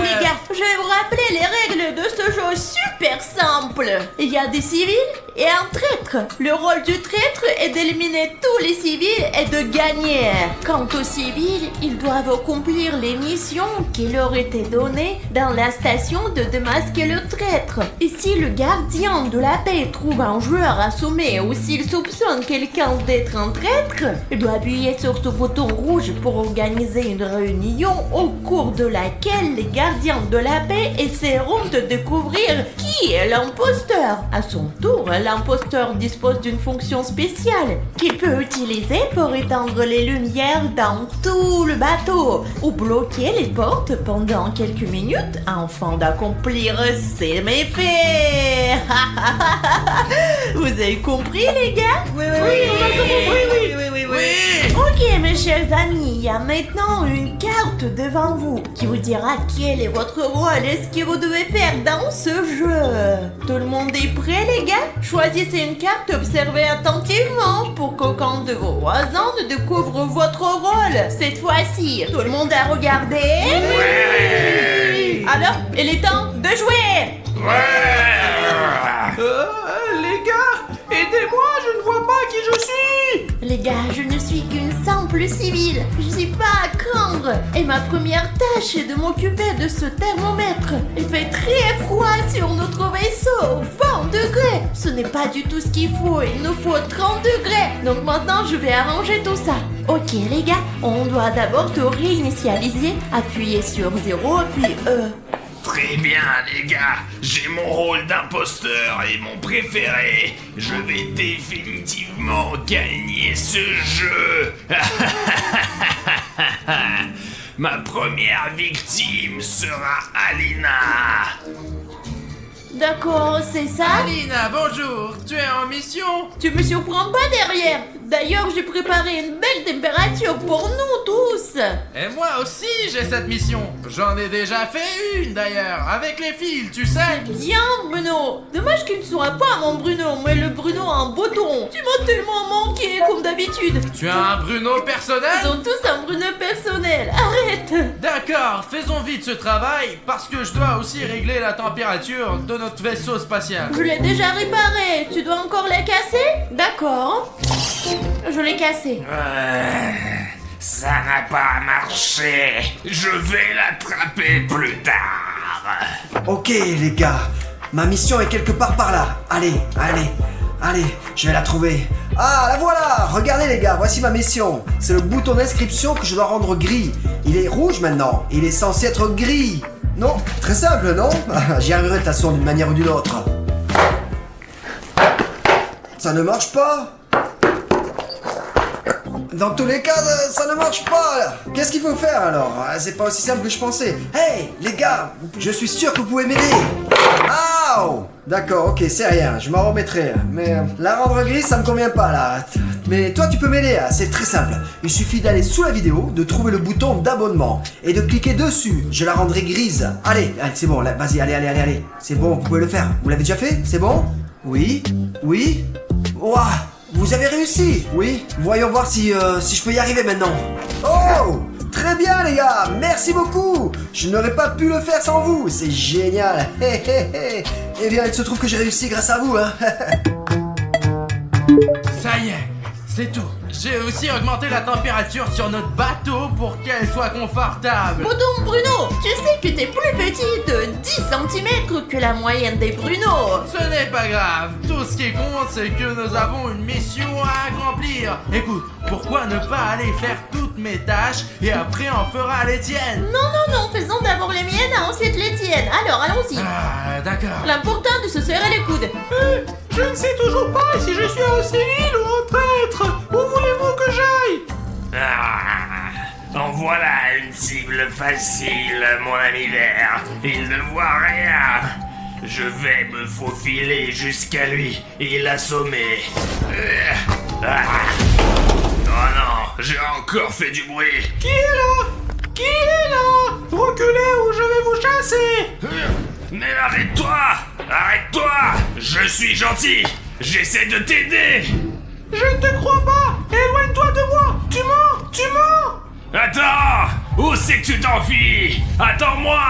Les gars, je vais vous rappeler les règles de ce jeu super simple. Il y a des civils et un traître. Le rôle du traître est d'éliminer tous les civils et de gagner. Quant aux civils, ils doivent accomplir les missions qui leur étaient données dans la station de démasquer le traître. Et si le gardien de la paix trouve un joueur assommé ou s'il soupçonne quelqu'un d'être un traître, il doit appuyer sur ce bouton rouge pour organiser une réunion au cours de laquelle les gardiens de la paix essaieront de découvrir qui est l'imposteur. À son tour, l'imposteur dispose d'une fonction spéciale qu'il peut utiliser pour éteindre les lumières dans tout le bateau ou bloquer les portes pendant quelques minutes afin d'accomplir ses méfaits. Vous avez compris, les gars? Oui, on a compris, oui. Ok, mes chers amis, il y a maintenant une carte devant vous qui vous dira quel est votre rôle et ce que vous devez faire dans ce jeu. Tout le monde est prêt, les gars? Choisissez une carte et observez attentivement pour qu'aucun de vos voisins ne découvre votre rôle. Cette fois-ci, tout le monde a regardé? Ouais. Alors, il est temps de jouer. Les gars, aidez-moi, je ne vois pas qui je suis. Les gars, je ne suis qu'une simple civile. Je suis pas à craindre. Et ma première tâche est de m'occuper de ce thermomètre. Il fait très froid sur notre vaisseau. 20 degrés. Ce n'est pas du tout ce qu'il faut. Il nous faut 30 degrés. Donc maintenant, je vais arranger tout ça. Ok, les gars, on doit d'abord te réinitialiser. Appuyer sur 0, puis Très bien, les gars. J'ai mon rôle d'imposteur et mon préféré. Je vais définitivement gagner ce jeu. Ma première victime sera Alina. D'accord, c'est ça? Alina, bonjour. Tu es en mission? Tu me surprends pas derrière. D'ailleurs, j'ai préparé une belle température pour nous tous. Et moi aussi, j'ai cette mission. J'en ai déjà fait une d'ailleurs, avec les fils, tu sais. Bien, Bruno. Dommage qu'il ne soit pas mon Bruno, mais le Bruno a un bouton. Tu m'as tellement manqué, comme d'habitude. Tu as un Bruno Ils personnel? ont tous un Bruno personnel. Arrête. D'accord, faisons vite ce travail, parce que je dois aussi régler la température de notre vaisseau spatial. Je l'ai déjà réparé. Tu dois encore la casser? D'accord. Je l'ai cassé. Ça n'a pas marché. Je vais l'attraper plus tard. Ok, les gars, ma mission est quelque part par là. Allez, je vais la trouver. Ah, la voilà. Regardez, les gars, voici ma mission. C'est le bouton d'inscription que je dois rendre gris. Il est rouge maintenant. Il est censé être gris. Non, très simple, non? J'y arriverai de toute façon d'une manière ou d'une autre. Ça ne marche pas. Dans tous les cas, ça ne marche pas. Qu'est-ce qu'il faut faire alors? C'est pas aussi simple que je pensais. Hey, les gars, je suis sûr que vous pouvez m'aider. Aouh! D'accord, ok, c'est rien, je m'en remettrai. Mais la rendre grise, ça me convient pas là. Mais toi, tu peux m'aider, c'est très simple. Il suffit d'aller sous la vidéo, de trouver le bouton d'abonnement et de cliquer dessus. Je la rendrai grise. Allez, c'est bon, vas-y, allez. C'est bon, vous pouvez le faire. Vous l'avez déjà fait? C'est bon? Oui? Ouah! Vous avez réussi? Oui. Voyons voir si je peux y arriver maintenant. Oh! Très bien, les gars. Merci beaucoup. Je n'aurais pas pu le faire sans vous. C'est génial. Eh bien, il se trouve que j'ai réussi grâce à vous, hein. Ça y est, c'est tout. J'ai aussi augmenté la température sur notre bateau pour qu'elle soit confortable. Bon donc Bruno, tu sais que t'es plus petit de 10 cm que la moyenne des Bruno. Ce n'est pas grave. Tout ce qui compte, c'est que nous avons une mission à accomplir. Écoute, pourquoi ne pas aller faire toutes mes tâches et après on fera les tiennes? Non, faisons d'abord les miennes, ensuite les tiennes. Alors allons-y. Ah, d'accord. L'important de se serrer les coudes. Je ne sais toujours pas si je suis un civil ou un traître. Où voulez-vous que j'aille? En voilà une cible facile, mon ami vert. Il ne voit rien. Je vais me faufiler jusqu'à lui et l'assommer. Oh non, j'ai encore fait du bruit. Qui est là? Qui est là? Reculez ou je vais vous chasser. Mais arrête-toi! Arrête-toi! Je suis gentil! J'essaie de t'aider! Je ne te crois pas. Éloigne-toi de moi. Tu mens. Tu mens. Attends! Où c'est que tu t'enfuis? Attends-moi!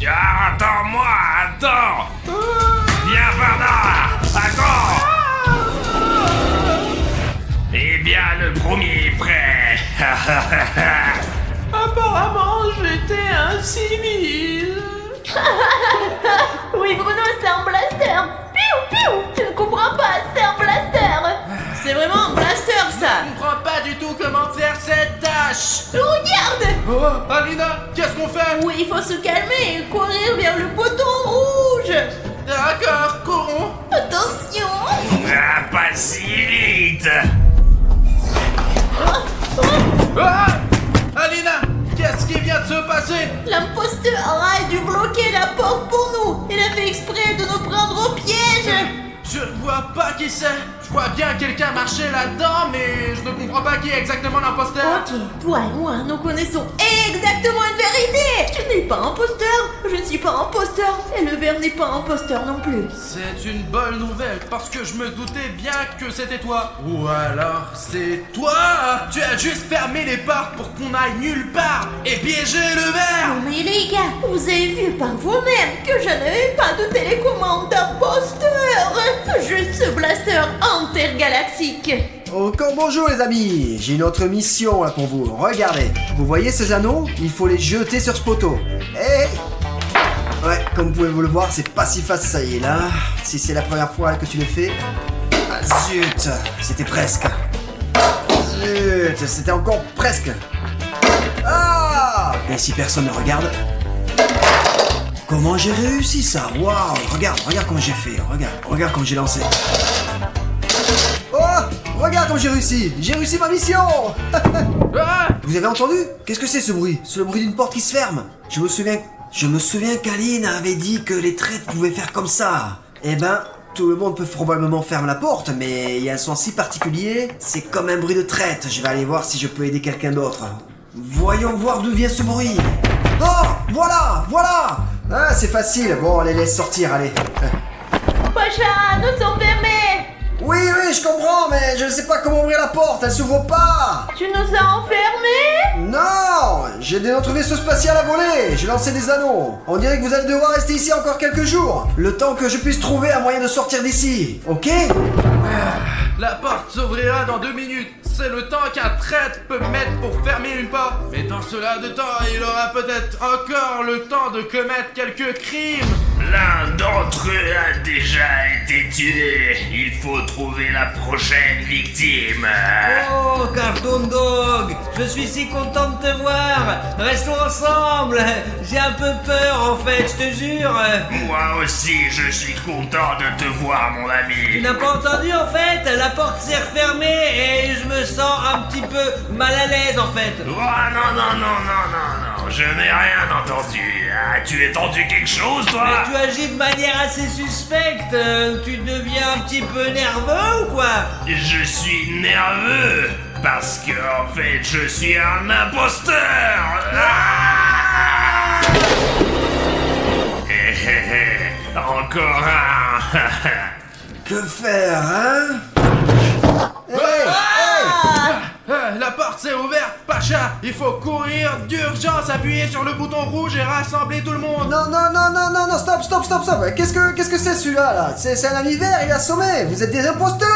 Attends-moi! Attends! Viens par là! Attends! Eh bien, le premier est prêt! Apparemment, j'étais un civil. Oui Bruno, c'est un blaster. Piou. Tu ne comprends pas, c'est un blaster. C'est vraiment un blaster ça. Je comprends pas du tout comment faire cette tâche. Regarde. Oh, Alina, qu'est-ce qu'on fait? Oui, il faut se calmer et courir vers le bouton rouge. D'accord, courons. Attention. Ah, pas si vite! Ah! Alina, qu'est-ce qui vient de se passer? L'imposteur a dû bloquer la porte pour nous. Il a fait exprès de nous prendre au piège. Je ne vois pas qui c'est. Je vois bien quelqu'un marcher là-dedans, mais je ne comprends pas qui est exactement l'imposteur. Ok, toi et moi, nous connaissons exactement une vérité. Tu n'es pas imposteur, je ne suis pas imposteur, et le verre n'est pas imposteur non plus. C'est une bonne nouvelle, parce que je me doutais bien que c'était toi. Ou alors, c'est toi. Tu as juste fermé les portes pour qu'on aille nulle part et piéger le verre. Non mais les gars, vous avez vu par vous-même que je n'avais pas de télécommande d'imposteur. Juste ce blaster intergalactique. Encore bonjour les amis, j'ai une autre mission là pour vous. Regardez, vous voyez ces anneaux? Il faut les jeter sur ce poteau. Ouais, comme vous pouvez vous le voir, c'est pas si facile, ça y est là. Si c'est la première fois que tu le fais... Ah zut, c'était presque. Zut, c'était encore presque. Ah! Et si personne ne regarde? Comment j'ai réussi ça? Waouh, regarde comment j'ai fait, regarde comment j'ai lancé. Oh, regarde comme j'ai réussi ma mission. Vous avez entendu? Qu'est-ce que c'est ce bruit? C'est le bruit d'une porte qui se ferme. Je me souviens qu'Aline avait dit que les traîtres pouvaient faire comme ça. Eh ben, tout le monde peut probablement fermer la porte, mais il y a un son si particulier, c'est comme un bruit de traite. Je vais aller voir si je peux aider quelqu'un d'autre. Voyons voir d'où vient ce bruit. Oh, voilà. Ah, c'est facile. Bon, allez, laisse sortir, allez. Pacha, nous sommes fermés. Oui, je comprends, mais je ne sais pas comment ouvrir la porte, elle s'ouvre pas. Tu nous as enfermés? Non, j'ai notre vaisseau spatial à voler, j'ai lancé des anneaux. On dirait que vous allez devoir rester ici encore quelques jours, le temps que je puisse trouver un moyen de sortir d'ici, ok? La porte s'ouvrira dans 2 minutes. C'est le temps qu'un traître peut mettre pour fermer une porte. Mais dans ce laps de temps, il aura peut-être encore le temps de commettre quelques crimes. L'un d'entre eux a déjà été tué. Il faut trouver la prochaine victime. Oh, Cartoon Dog, je suis si content de te voir. Restons ensemble. J'ai un peu peur en fait, je te jure. Moi aussi, je suis content de te voir, mon Tu ami. n'as pas entendu en fait? La porte s'est refermée et je me sens un petit peu mal à l'aise en fait. Oh non, je n'ai rien entendu. Tu as entendu quelque chose, toi? Mais tu agis de manière assez suspecte. Tu deviens un petit peu nerveux ou quoi? Je suis nerveux parce que en fait je suis un imposteur. Encore un. Que faire, hein? La porte porte s'est ouverte, Pacha. Il faut courir d'urgence, appuyer sur le bouton rouge et rassembler tout le monde. Non, stop. Qu'est-ce que c'est celui-là, là? C'est un ami vert, il est assommé. Vous êtes des imposteurs.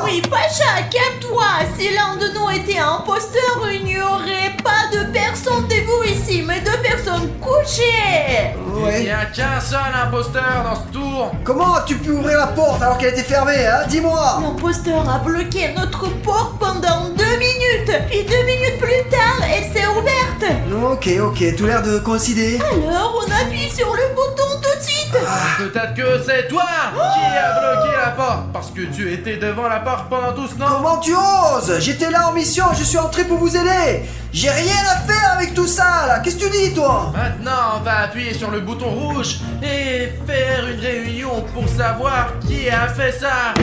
Oui, Pacha, calme-toi. Si l'un de nous était un imposteur, il n'y aurait pas de personne de vous ici, mais de personnes couchées. Il Ouais. n'y a qu'un seul imposteur dans ce tour. Comment as-tu pu ouvrir la porte alors qu'elle était fermée, hein? Dis-moi. L'imposteur a bloqué notre porte pendant 2 minutes. Puis 2 minutes plus tard, elle s'est ouverte. Ok, tout l'air de coïncider. Alors, on appuie sur le bouton tout de suite. Peut-être que c'est toi qui a bloqué la porte. Parce que tu étais devant la porte pendant tout ce temps. Comment tu oses? J'étais là en mission, je suis entré pour vous aider. J'ai rien à faire avec tout ça, là. Qu'est-ce que tu dis, toi? Maintenant, on va appuyer sur le bouton rouge et faire une réunion pour savoir qui a fait ça.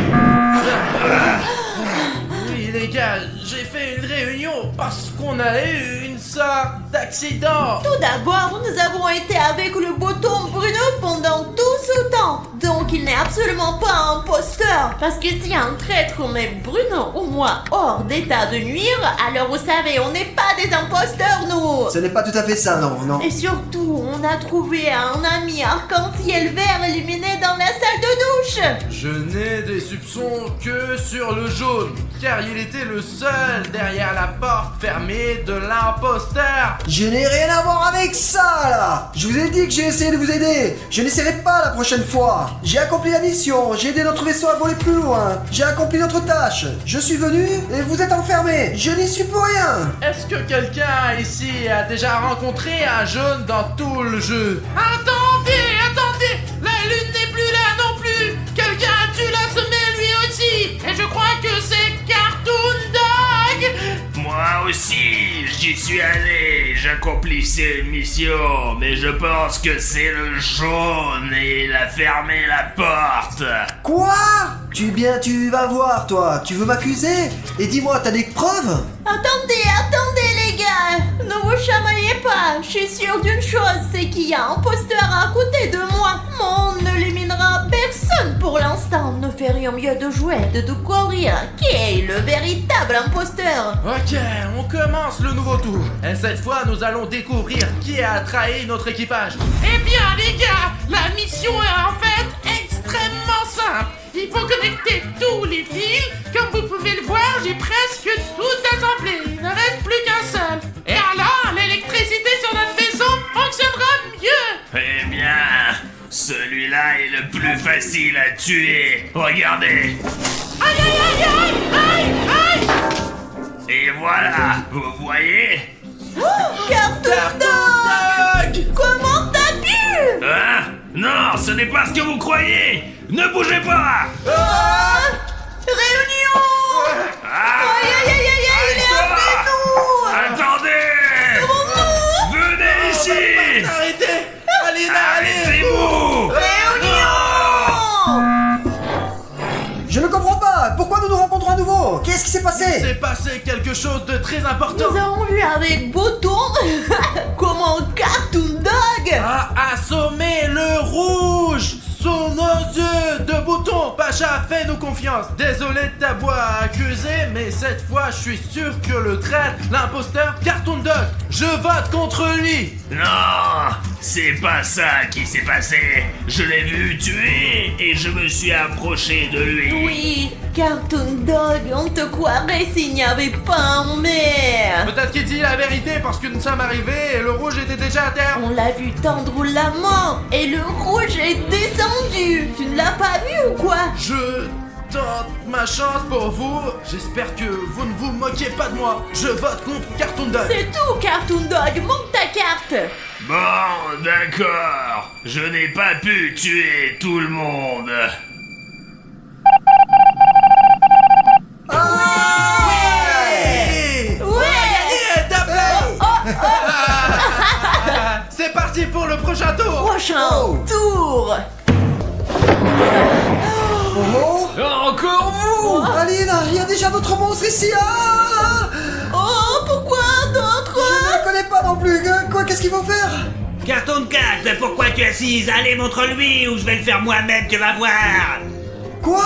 Oui, les gars, j'ai fait une réunion parce qu'on a eu une sorte d'accident. Tout d'abord, nous avons été avec le bouton Bruno pendant tout ce temps. Donc, il n'est absolument pas un imposteur. Parce que si un traître met Bruno ou moi hors d'état de nuire, alors vous savez, on n'est pas des imposteurs, nous. Ce n'est pas tout à fait ça, non. Et surtout, on a trouvé un ami arc-en-ciel vert éliminé dans la salle de douche. Je n'ai des soupçons que sur le jaune, car il était le seul derrière la porte fermée de l'imposteur. Je n'ai rien à voir avec ça, là. Je vous ai dit que j'ai essayé de vous aider. Je n'essaierai pas la prochaine fois. J'ai accompli la mission, j'ai aidé notre vaisseau à voler plus loin. J'ai accompli notre tâche. Je suis venu et vous êtes enfermés. Je n'y suis pour rien. Est-ce que quelqu'un ici a déjà rencontré un jaune dans tout le jeu? Attendez, la lune n'est plus là non plus. Quelqu'un a dû l'assommer lui aussi. Et je crois que c'est Cartoon Dog. Moi aussi, j'y suis allé, j'accomplissais une mission, mais je pense que c'est le jaune et il a fermé la porte. Quoi? Tu vas voir, toi. Tu veux m'accuser? Et dis-moi, t'as des preuves? Attendez les gars. Ne vous chamaillez pas. Je suis sûre d'une chose, c'est qu'il y a un imposteur à côté de moi. Mais on n'éliminera personne pour l'instant. Nous ferions mieux de jouer, de découvrir qui est le véritable imposteur. Ok, on commence le nouveau tour. Et cette fois, nous allons découvrir qui a trahi notre équipage. Eh bien les gars, la mission est en fait extrêmement simple. Il faut connecter tous les fils. Comme vous pouvez le voir, j'ai presque tout assemblé. Il ne reste plus qu'un seul. Et alors, l'électricité sur notre vaisseau fonctionnera mieux. Eh bien, celui-là est le plus facile à tuer. Regardez. Aïe. Et voilà, vous voyez? Cartoon Dog! Comment t'as pu? Hein? Non, ce n'est pas ce que vous croyez. Ne bougez pas. Réunion! Aïe, il est après nous! Attendez. Venez ici. Arrêtez! Allez, Arrêtez-vous. Je ne comprends pas. Pourquoi nous nous rencontrons à nouveau? Qu'est-ce qui s'est Il passé? s'est passé quelque chose de très important. Nous avons vu avec Bouton comment Cartoon Dog A assommé le rouge sous nos yeux de bouton. Pacha, fais-nous confiance. Désolé de t'avoir accusé, mais cette fois, je suis sûr que le traître, l'imposteur, Cartoon Dog, je vote contre lui. Non, c'est pas ça qui s'est passé. Je l'ai vu tuer et je me suis approché de lui. Oui, Cartoon Dog, on te croirait s'il n'y avait pas un maire. Peut-être qu'il dit la vérité parce que nous sommes arrivés et le rouge était déjà à terre. On l'a vu tendre la main et le rouge est descendu. Tu ne l'as pas vu ou quoi? Je tente ma chance pour vous. J'espère que vous ne vous moquez pas de moi. Je vote contre Cartoon Dog. C'est tout, Cartoon Dog, monte ta carte. Bon, d'accord. Je n'ai pas pu tuer tout le monde. Yeah, c'est parti pour le prochain tour. Prochain tour. Oh, Encore vous! Aline, il y a déjà d'autres monstres ici. Oh, pourquoi d'autres? Je ne connais pas non plus. Qu'est-ce qu'il faut faire? Cartoon Cat, pourquoi tu es assise? Allez, montre-lui ou je vais le faire moi-même, tu vas voir. Quoi?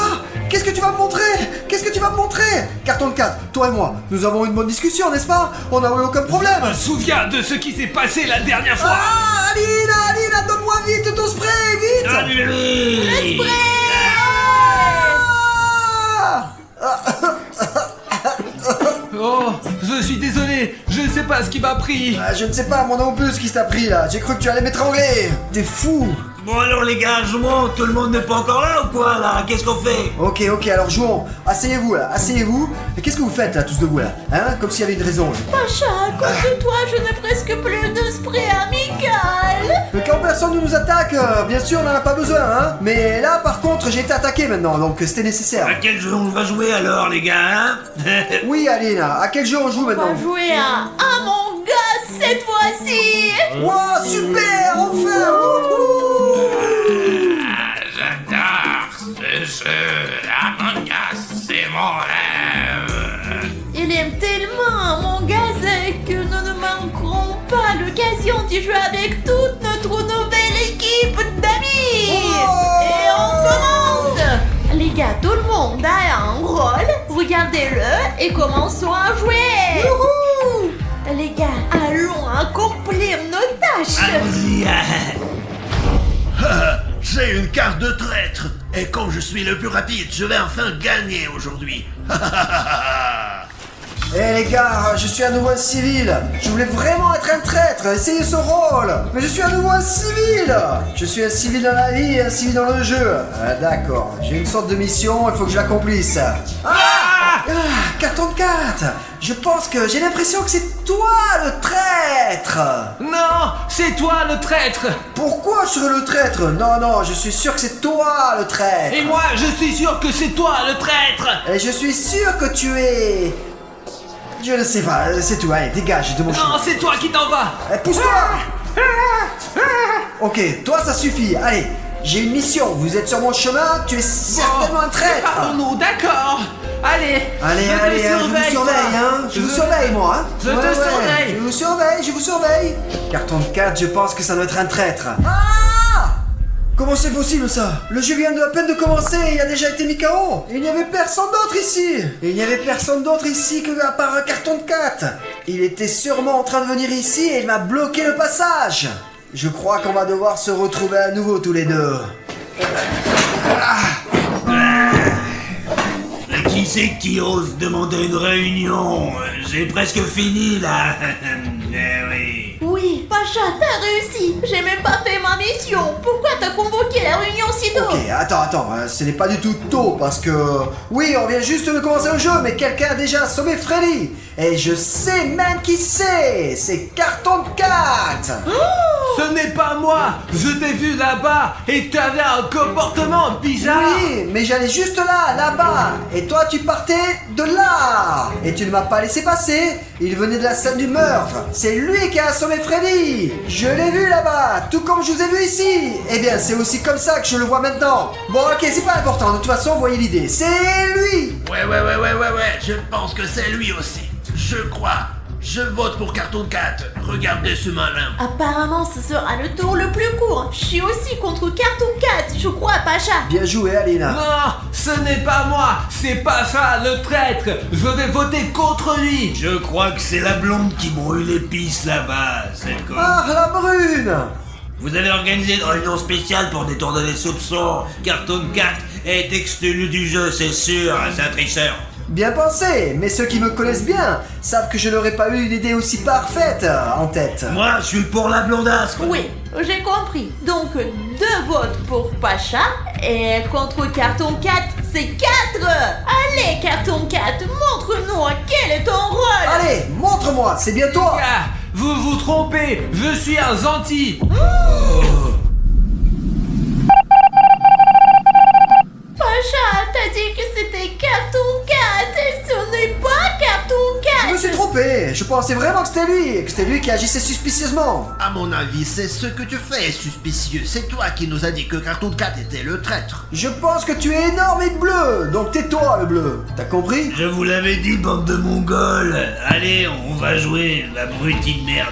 Qu'est-ce que tu vas me montrer? Qu'est-ce que tu vas me montrer? Carton 4, toi et moi, nous avons eu une bonne discussion, n'est-ce pas? On n'a eu aucun problème. Je me souviens de ce qui s'est passé la dernière fois. Ah, Alina, donne-moi vite ton spray, vite. Donne-lui. Oh, je suis désolé, je ne sais pas ce qui m'a pris. Je ne sais pas, moi non plus, ce qui t'a pris là. J'ai cru que tu allais m'étrangler. T'es fou. Bon alors les gars, jouons, tout le monde n'est pas encore là ou quoi là? Qu'est-ce qu'on fait? Ok, alors jouons. Asseyez-vous là, asseyez-vous. Et qu'est-ce que vous faites là, tous debout là? Hein? Comme s'il y avait une raison. Pacha, à cause de toi, je n'ai presque plus de spray amical. Mais quand personne ne nous attaque, bien sûr, on n'en a pas besoin, hein. Mais là, par contre, j'ai été attaqué maintenant, donc c'était nécessaire. À quel jeu on va jouer alors les gars, hein? Oui, Aline, à quel jeu on joue On maintenant? va jouer à Among Us cette fois-ci. Wow, super, enfin. J'adore ce jeu. Among Us, c'est mon rêve. Il aime tellement Among Us que nous ne manquerons pas l'occasion d'y jouer avec toute notre nouvelle équipe d'amis. Et on commence. Les gars, tout le monde a un rôle. Regardez-le et commençons à jouer. Youhou. Les gars, allons accomplir nos tâches. Allons-y. J'ai une carte de traître. Et comme je suis le plus rapide, je vais enfin gagner aujourd'hui. Eh les gars, je suis à nouveau un civil. Je voulais vraiment être un traître, essayer ce rôle. Mais je suis à nouveau un civil. Je suis un civil dans la vie et un civil dans le jeu. D'accord, j'ai une sorte de mission, il faut que je l'accomplisse. Carton 4. Je pense que j'ai l'impression que c'est toi le traître. Non, c'est toi le traître. Pourquoi je serais le traître? Non, je suis sûr que c'est toi le traître. Et moi, je suis sûr que c'est toi le traître. Et je suis sûr que tu es... Je ne sais pas, c'est tout, allez, dégage de mon chemin. Non, c'est toi qui t'en vas. Pousse-toi. Ok, toi ça suffit, allez, j'ai une mission, vous êtes sur mon chemin, tu es certainement un traître. Pardon, d'accord. Allez, Allez, je vous surveille, hein. Je vous surveille, moi, hein. Je te surveille. Je vous surveille. Carton 4, je pense que ça doit être un traître. Comment c'est possible ça? Le jeu vient de à peine de commencer et il a déjà été mis KO. Il n'y avait personne d'autre ici. Que à part un Carton 4. Il était sûrement en train de venir ici et il m'a bloqué le passage. Je crois qu'on va devoir se retrouver à nouveau tous les deux. Qui c'est qui ose demander une réunion? J'ai presque fini là. Eh oui. Oui, Pacha, t'as réussi. J'ai même pas fait ma mission. Pourquoi t'as convoqué la réunion si tôt? Ok, attends, ce n'est pas du tout tôt parce que... Oui, on vient juste de commencer le jeu, mais quelqu'un a déjà assommé Freddy. Et je sais même qui c'est Carton 4. Ce n'est pas moi. Je t'ai vu là-bas et t'avais un comportement bizarre. Oui, mais j'allais juste là-bas. Et toi, tu partais de là. Et tu ne m'as pas laissé passer. Il venait de la scène du meurtre. C'est lui qui a assommé Freddy. Je l'ai vu là-bas, tout comme je vous ai vu ici. Eh bien, c'est aussi comme ça que je le vois maintenant. Bon, ok, c'est pas important. De toute façon, vous voyez l'idée. C'est lui. Ouais, je pense que c'est lui aussi. Je crois. Je vote pour Carton 4. Regardez ce malin. Apparemment, ce sera le tour le plus court. Je suis aussi contre Carton 4, je crois, Pacha. Bien joué, Alina. Non, ce n'est pas moi. C'est pas ça le traître. Je vais voter contre lui. Je crois que c'est la blonde qui brûle les pistes là-bas, cette conne. Ah, la brune. Vous avez organisé une réunion spéciale pour détourner les soupçons. Carton 4 est exclu du jeu, c'est sûr, c'est un tricheur. Bien pensé, mais ceux qui me connaissent bien savent que je n'aurais pas eu une idée aussi parfaite en tête. Moi, je suis pour la blondasse, quoi. Oui, j'ai compris. Donc, 2 votes pour Pacha et contre Carton 4, c'est 4. Allez, Carton 4, montre-nous quel est ton rôle. Allez, montre-moi, c'est bien toi. Ah, vous vous trompez. Je suis un gentil. Pacha, t'as dit que c'était Carton 4 et ce n'est pas Carton 4. Je me suis trompé, je pensais vraiment que c'était lui qui agissait suspicieusement. À mon avis, c'est ce que tu fais, suspicieux. C'est toi qui nous as dit que Carton 4 était le traître. Je pense que tu es énorme et bleu, donc tais-toi le bleu. T'as compris? Je vous l'avais dit, bande de mongols. Allez, on va jouer, la brutine merde.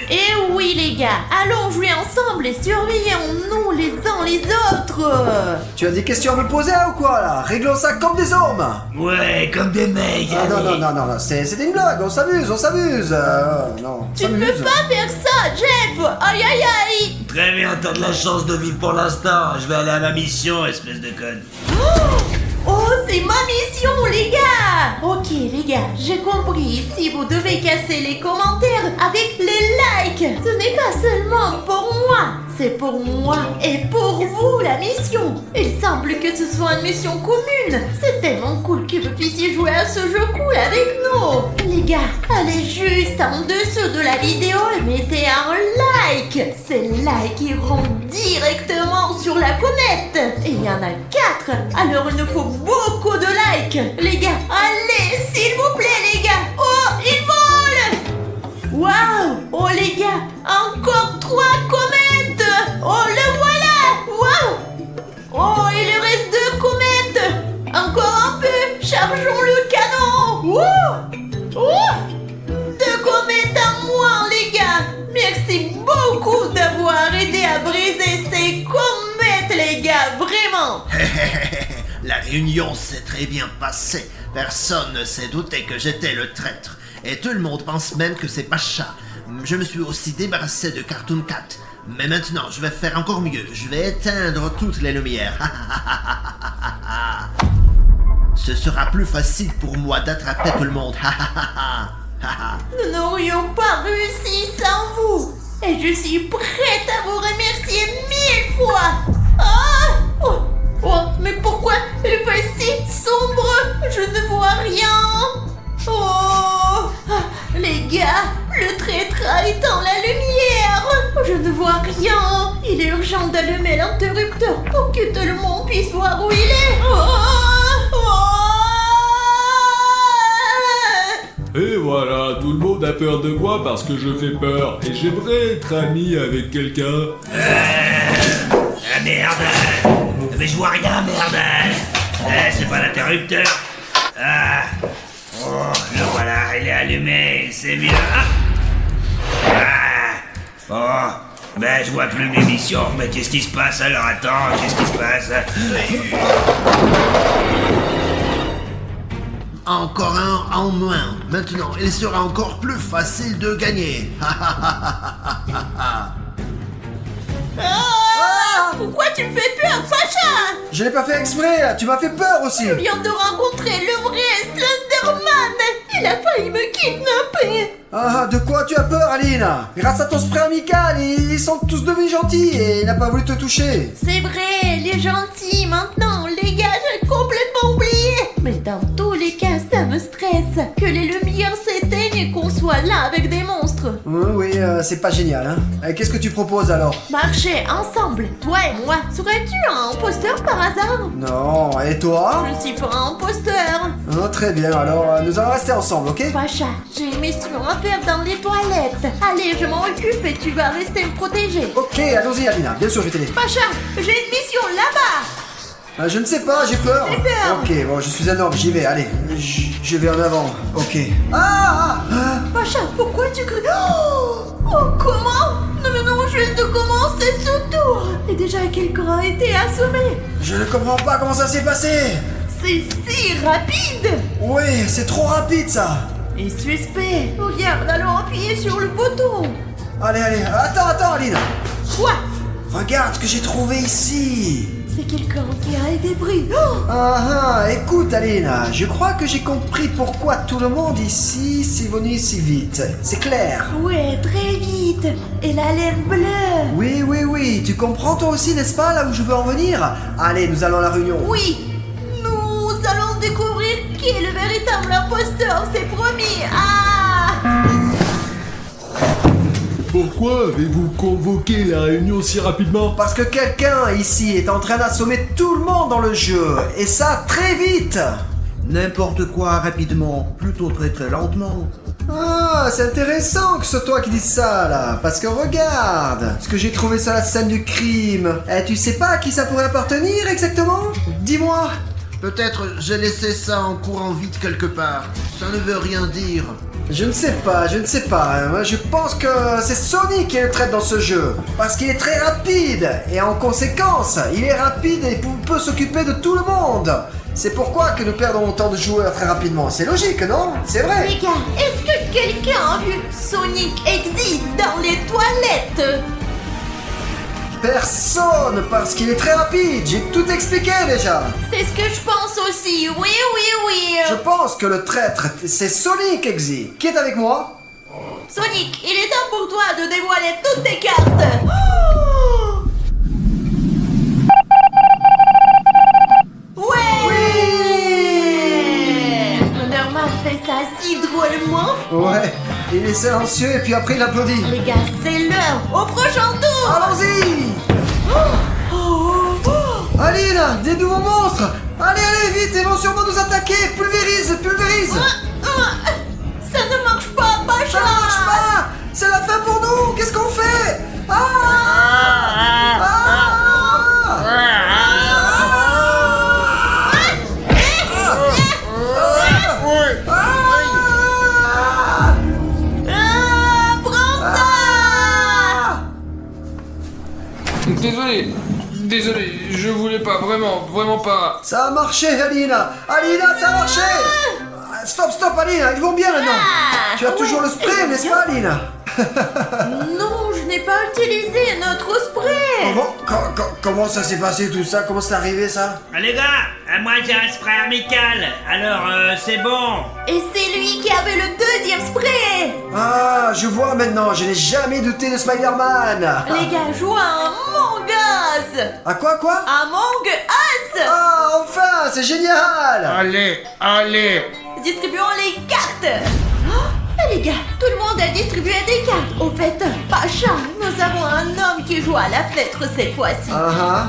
Et oui les gars, allons jouer ensemble et surveillons-nous les uns les autres. Tu as des questions à me poser ou quoi là? Réglons ça comme des hommes. Ouais, comme des mecs. Ah, non, c'était une blague, on s'amuse. Non, on Tu ne peux s'amuse. pas faire ça, Jeff. Aïe aïe aïe. Très bien, t'as de la chance de vivre pour l'instant. Je vais aller à ma mission, espèce de conne. Oh, c'est ma mission, les gars. Ok, les gars, j'ai compris. Si vous devez casser les commentaires avec les likes, ce n'est pas seulement pour moi. C'est pour moi et pour vous, la mission. Il semble que ce soit une mission commune. C'est tellement cool que vous puissiez jouer à ce jeu cool avec nous. Les gars, allez juste en dessous de la vidéo et mettez un like. Ces likes iront directement sur la comète. Et il y en a 4. Alors il nous faut beaucoup de likes. Les gars, allez, s'il vous plaît, les gars. Oh, il vole. Waouh. Oh, les gars, encore 3 comètes. Oh, le voilà. Waouh. Oh, il lui reste 2 comètes. Encore un peu. Chargeons le canon. Ouh. Ouh. 2 comètes en moins, les gars. Merci beaucoup d'avoir aidé à briser ces comètes, les gars. Vraiment. La réunion s'est très bien passée. Personne ne s'est douté que j'étais le traître. Et tout le monde pense même que c'est Pacha. Je me suis aussi débarrassé de Cartoon Cat. Mais maintenant, je vais faire encore mieux. Je vais éteindre toutes les lumières. Ce sera plus facile pour moi d'attraper tout le monde. Nous n'aurions pas réussi sans vous. Et je suis prête à vous remercier 1000 fois. Ah! Oh, oh, mais pourquoi il fait si sombre? Je ne vois rien. Oh! Ah, les gars, le traître a éteint la lumière. Je ne vois rien. Il est urgent d'allumer l'interrupteur pour que tout le monde puisse voir où il est. Oh! Et voilà, tout le monde a peur de moi parce que je fais peur. Et j'aimerais être ami avec quelqu'un. Ah merde. Mais je vois rien, merde. C'est pas l'interrupteur. Ah. Oh, le voilà, il est allumé, c'est bien. Ah. Oh, ben je vois plus l'émission. Mais qu'est-ce qui se passe alors? Attends, qu'est-ce qui se passe? Encore un en moins. Maintenant, il sera encore plus facile de gagner. Pourquoi tu me fais peur, Pacha? Je l'ai pas fait exprès, tu m'as fait peur aussi. Je viens de rencontrer le vrai Slenderman. Il a failli me kidnapper. Ah, de quoi tu as peur, Aline? Grâce à ton spray amical, ils sont tous devenus gentils et il n'a pas voulu te toucher. C'est vrai, les gentils, maintenant, les gars, j'ai complètement oublié. Mais dans tous les cas, ça me stresse que les lumières s'éteignent et qu'on soit là avec des monstres. Oui, c'est pas génial, hein. Qu'est-ce que tu proposes alors? Marcher ensemble, toi et moi. Serais-tu un imposteur par hasard? Non, et toi? Je ne suis pas un imposteur. Oh, très bien, alors nous allons rester ensemble, ok? Pacha, j'ai une mission à faire dans les toilettes. Allez, je m'en occupe et tu vas rester me protéger. Ok, allons-y, Alina, bien sûr, je vais t'aider. Pacha, j'ai une mission là-bas. Je ne sais pas, j'ai peur. J'ai peur. Ok, bon, je suis un homme, j'y vais, allez. Je vais en avant, ok. Pacha, pourquoi tu cries? Oh, comment? Nous venons juste de commencer ce tour. Et déjà quelqu'un a été assommé. Je ne comprends pas comment ça s'est passé. C'est si rapide. Oui, c'est trop rapide, ça. Et suspect. Regarde, allons appuyer sur le bouton. Allez, attends, Aline. Quoi? Regarde ce que j'ai trouvé ici. C'est quelqu'un qui a été pris. Écoute Aline, je crois que j'ai compris pourquoi tout le monde ici s'est venu si vite. C'est clair. Ouais, très vite. Et la laine bleue. Oui, tu comprends toi aussi, n'est-ce pas, là où je veux en venir? Allez, nous allons à la réunion. Oui, nous allons découvrir qui est le véritable imposteur, c'est promis. Pourquoi avez-vous convoqué la réunion si rapidement? Parce que quelqu'un ici est en train d'assommer tout le monde dans le jeu, et ça très vite. N'importe quoi rapidement, plutôt très très lentement. Ah, c'est intéressant que ce soit toi qui dis ça, là. Parce que regarde ce que j'ai trouvé sur la scène du crime. Tu sais pas à qui ça pourrait appartenir exactement? Dis-moi. Peut-être j'ai laissé ça en courant vite quelque part. Ça ne veut rien dire. Je ne sais pas. Moi, je pense que c'est Sonic qui est le traître dans ce jeu. Parce qu'il est très rapide. Et en conséquence, il est rapide et peut s'occuper de tout le monde. C'est pourquoi que nous perdons autant de joueurs très rapidement. C'est logique, non? C'est vrai. Les gars, est-ce que quelqu'un a vu Sonic Exit dans les toilettes? Personne, parce qu'il est très rapide. J'ai tout expliqué déjà. C'est ce que je pense aussi, oui. Je pense que le traître, c'est Sonic Exy. Qui est avec moi? Sonic, il est temps pour toi de dévoiler toutes tes cartes. Oh ouais. Norman fait ça si drôlement. Ouais, il est silencieux et puis après il applaudit. Les gars, c'est l'heure. Au prochain tour. Allons-y. Aline, des nouveaux monstres. Allez, vite, ils vont sûrement nous attaquer. Pulvérise. Ça ne marche pas, Pacha. Ça marche pas. C'est la fin pour nous. Qu'est-ce qu'on fait? Désolé, je voulais pas, vraiment pas. Ça a marché, Alina, ça a marché. Stop, Alina, ils vont bien maintenant. Tu as toujours le spray, n'est-ce pas, Alina? Non, je n'ai pas utilisé notre spray. Comment ça s'est passé tout ça? Comment c'est arrivé ça? Les gars, moi j'ai un spray amical, alors c'est bon. Et c'est lui qui avait le deuxième spray. Ah, je vois maintenant, je n'ai jamais douté de Spider-Man. Les gars jouent à Among Us. À quoi? Among Us. Ah, enfin, c'est génial. Allez. Distribuons les cartes. Les gars, tout le monde a distribué des cartes. Au fait, Pacha, nous avons un homme qui joue à la fenêtre cette fois-ci.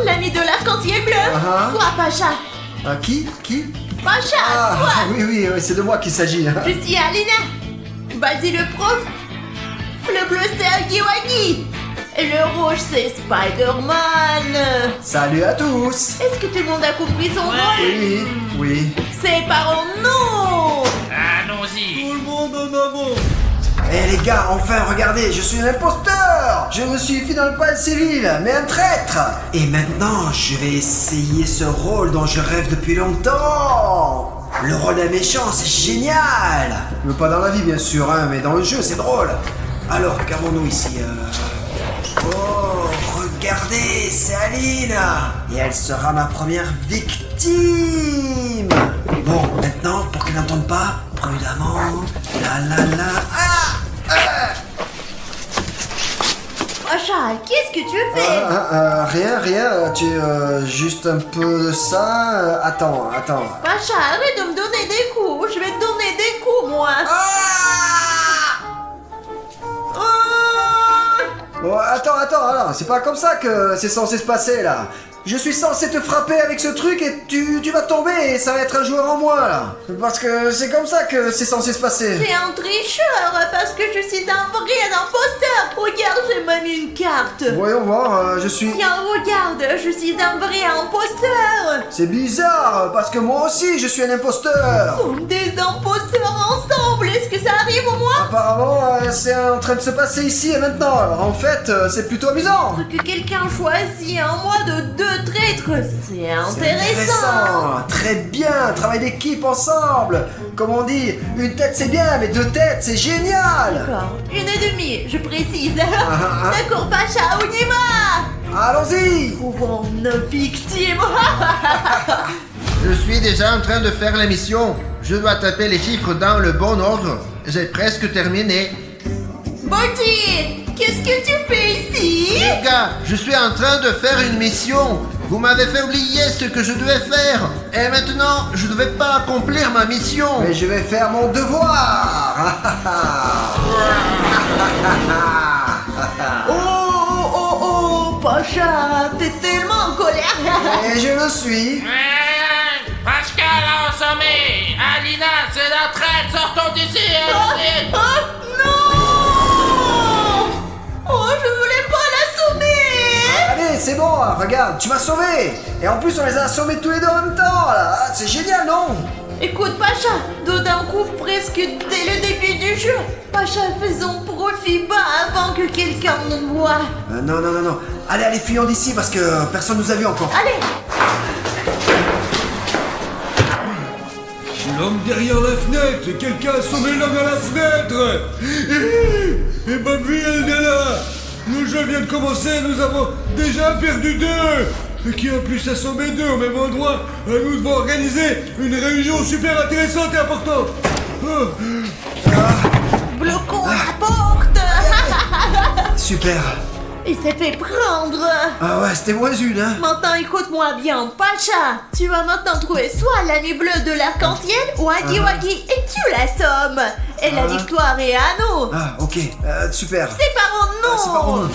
L'ami de l'arc-en-ciel bleu. Toi, Pacha. Qui? Pacha, toi. Oui, c'est de moi qu'il s'agit. Je suis Alina. Vas-y le prof. Le bleu c'est Agiwagi. Et le rouge c'est Spider-Man. Salut à tous. Est-ce que tout le monde a compris son rôle? Oui. Séparons-nous. Allons-y. Tout le monde en avant. Eh les gars, enfin regardez, je suis un imposteur. Je me suis fait dans le palais civil, mais un traître. Et maintenant, je vais essayer ce rôle dont je rêve depuis longtemps. Le rôle d'un méchant, c'est génial. Mais pas dans la vie bien sûr, hein, mais dans le jeu, c'est drôle. Alors, regardons-nous ici. Oh, regardez, c'est Aline. Et elle sera ma première victime. Bon, maintenant, pour qu'elle n'entende pas, prudemment. Pacha, qu'est-ce que tu fais? Rien, juste un peu de ça. Attends. Pacha, arrête de me donner des coups. Je vais te donner des coups, moi. Bon, attends, c'est pas comme ça que c'est censé se passer là. Je suis censé te frapper avec ce truc et tu vas tomber et ça va être un joueur en moins là. Parce que c'est comme ça que c'est censé se passer. T'es un tricheur parce que je suis un vrai imposteur. Regarde, j'ai même une carte. Voyons voir, je suis... Tiens, regarde, je suis un vrai imposteur. C'est bizarre parce que moi aussi je suis un imposteur. Nous sommes des imposteurs ensemble. Est-ce que ça arrive au moins? Apparemment, c'est en train de se passer ici et maintenant. Alors en fait, c'est plutôt amusant. Que quelqu'un choisit un mois de deux traîtres, c'est intéressant. Très bien, travail d'équipe ensemble. Comme on dit, une tête c'est bien, mais deux têtes c'est génial. D'accord, une et demie, je précise. D'accord, Pacha, on y va. Allons-y. Trouvons nos victimes. Je suis déjà en train de faire l'émission. Je dois taper les chiffres dans le bon ordre. J'ai presque terminé. Baldi, qu'est-ce que tu fais ici? Les gars, je suis en train de faire une mission. Vous m'avez fait oublier ce que je devais faire. Et maintenant, je ne vais pas accomplir ma mission. Mais je vais faire mon devoir. Oh, Pacha, t'es tellement en colère. Et je le suis. Pascal a assommé. Alina, c'est la traite. Sortons d'ici. Non. Oh, je voulais pas l'assommer. Allez, c'est bon, regarde, tu m'as sauvé. Et en plus, on les a assommés tous les deux en même temps, là. Ah, c'est génial, non? Écoute, Pacha, d'un coup, presque dès le début du jeu, Pacha fait son profil bas avant que quelqu'un nous voie. Non. Allez, fuyons d'ici parce que personne nous a vu encore. Allez. L'homme derrière la fenêtre! Quelqu'un a sauvé l'homme à la fenêtre! Et ma vie, elle est là! Le jeu vient de commencer, nous avons déjà perdu 2! Et qui a pu s'assommer 2 au même endroit? Nous devons organiser une réunion super intéressante et importante! Bloquons la porte. Super. Il s'est fait prendre. Ah ouais, c'était moins une, hein. Maintenant, écoute-moi bien, Pacha. Tu vas maintenant trouver soit la nuit bleue de l'arc-en-ciel ou Huggy Wuggy et tu l'assommes. Et la victoire est à nous. Ah, ok. Super. Séparons-nous. Séparons-nous.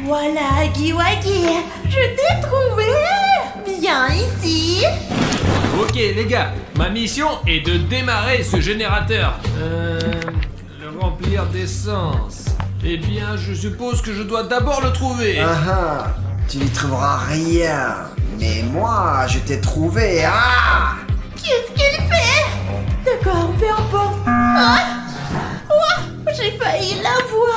Voilà, Huggy Wuggy. Je t'ai trouvé. Viens ici. Ok les gars, ma mission est de démarrer ce générateur. Le remplir d'essence. Eh bien, je suppose que je dois d'abord le trouver. Tu n'y trouveras rien. Mais moi, je t'ai trouvé. Qu'est-ce qu'il fait? D'accord, peu importe. J'ai failli l'avoir.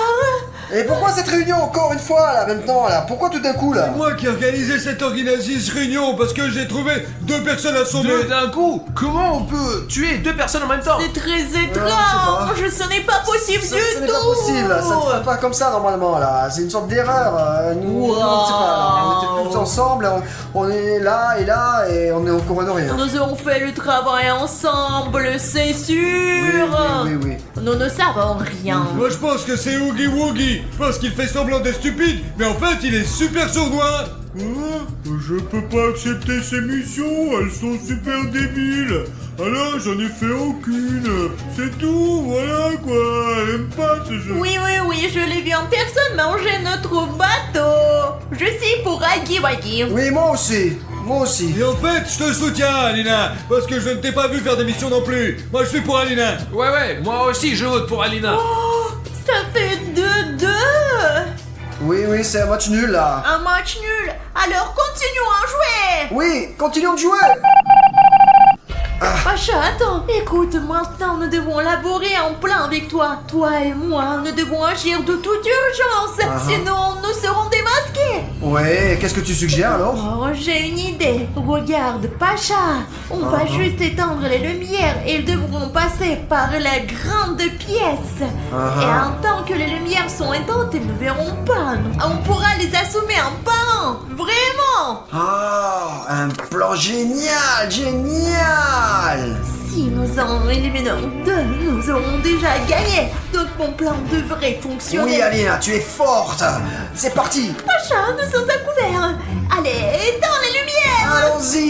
Et pourquoi cette réunion encore une fois là maintenant là? Pourquoi tout d'un coup là? C'est moi qui ai organisé cette réunion parce que j'ai trouvé 2 personnes assommées. 2 d'un coup? Comment on peut tuer 2 personnes en même temps? C'est très étrange. Ce n'est pas possible Ce du n'est tout. pas possible, ça ne fait pas comme ça normalement là. C'est une sorte d'erreur. Nous, on ne sait pas. Là. On était tous ensemble, on est là et on est au courant de rien. Nous avons fait le travail ensemble, c'est sûr. Oui. Nous ne savons rien. Moi je pense que c'est Huggy Wuggy parce qu'il fait semblant d'être stupide, mais en fait il est super sournois. Je peux pas accepter ces missions, elles sont super débiles. Alors j'en ai fait aucune. C'est tout, voilà quoi. Elle aime pas ce jeu. Oui, je l'ai vu en personne manger notre bateau. Je suis pour Huggy Wuggy. Oui, moi aussi. Et en fait, je te soutiens, Alina, parce que je ne t'ai pas vu faire des missions non plus. Moi, je suis pour Alina. Ouais, moi aussi, je vote pour Alina. Ça fait 2-2. Oui, c'est un match nul là. Un match nul. Alors continuons à jouer. Oui, continuons de jouer. Pacha, attends. Écoute, maintenant nous devons laborer en plein avec toi. Toi et moi, nous devons agir de toute urgence. Sinon, nous serons démasqués. Ouais, qu'est-ce que tu suggères alors? J'ai une idée. Regarde, Pacha. On va juste éteindre les lumières et ils devront passer par la grande pièce. Et en tant que les lumières sont éteintes, ils ne verront pas. On pourra les assommer un par un. Vraiment. Un plan génial. Si nous en éliminons 2, nous aurons déjà gagné. Donc mon plan devrait fonctionner. Oui, Alina, tu es forte. C'est parti. Pacha, nous sommes à couvert. Allez, éteins les lumières. Allons-y.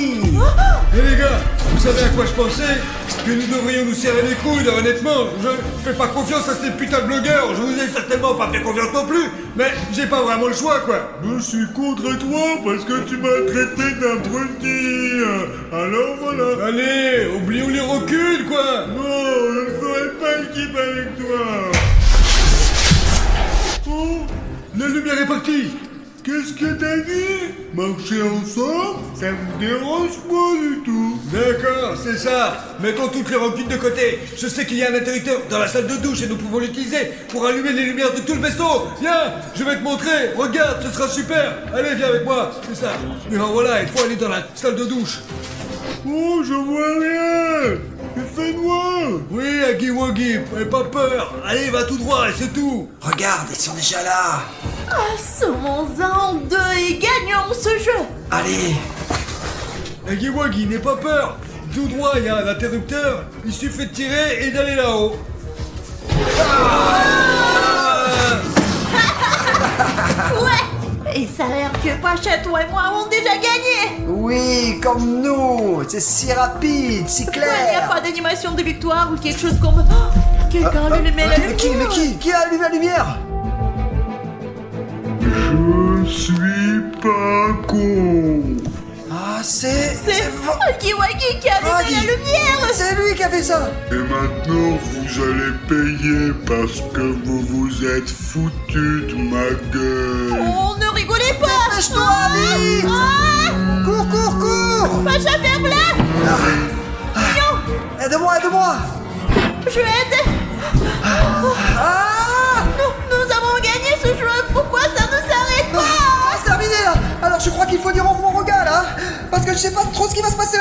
Et les gars, vous savez à quoi je pensais? Que nous devrions nous serrer les coudes, honnêtement. Je fais pas confiance à ces putains de blogueurs. Je vous ai certainement pas fait confiance non plus. Mais j'ai pas vraiment le choix, quoi. Je suis contre toi parce que tu m'as traité d'abruti. Alors voilà. Allez, oublions les rocules, quoi. Non, je ne ferai pas équipe avec toi. Oh, la lumière est partie. Qu'est-ce que t'as dit? Marcher ensemble, ça me dérange pas du tout. D'accord, c'est ça. Mettons toutes les rancunes de côté. Je sais qu'il y a un interrupteur dans la salle de douche et nous pouvons l'utiliser pour allumer les lumières de tout le vaisseau. Viens, je vais te montrer. Regarde, ce sera super. Allez, viens avec moi. C'est ça. Et alors voilà, il faut aller dans la salle de douche. Oh, je vois rien. Il fait noir. Oui, Huggy Wuggy, n'aie pas peur. Allez, va tout droit et c'est tout. Regarde, ils sont déjà là. Assommons-en en 2 et gagnons ce jeu. Allez. Huggy Wuggy, n'aie pas peur. Tout droit, il y a un interrupteur. Il suffit de tirer et d'aller là-haut. Ouais. Il s'avère que Pacha, toi et moi avons déjà gagné. Oui, comme nous. C'est si rapide, si Il n'y a clair. pas d'animation de victoire ou quelque chose comme... quelqu'un allumé la lumière. Mais qui a allumé la lumière? Je suis pas con. C'est Huggy Wuggy qui a allumé la lumière. C'est lui qui a fait ça. Et maintenant, vous allez payer parce que vous vous êtes foutu de ma gueule. Oh, ne rigolez pas. dépêche-toi, vite. Cours, cours, cours. Pacha, ferme là. Aide-moi. Je aide. Nous avons gagné ce jeu. Pourquoi ça ne s'arrête pas? C'est terminé là. Alors je crois qu'il faut dire au revoir aux gars là. Parce que je sais pas trop ce qui va se passer.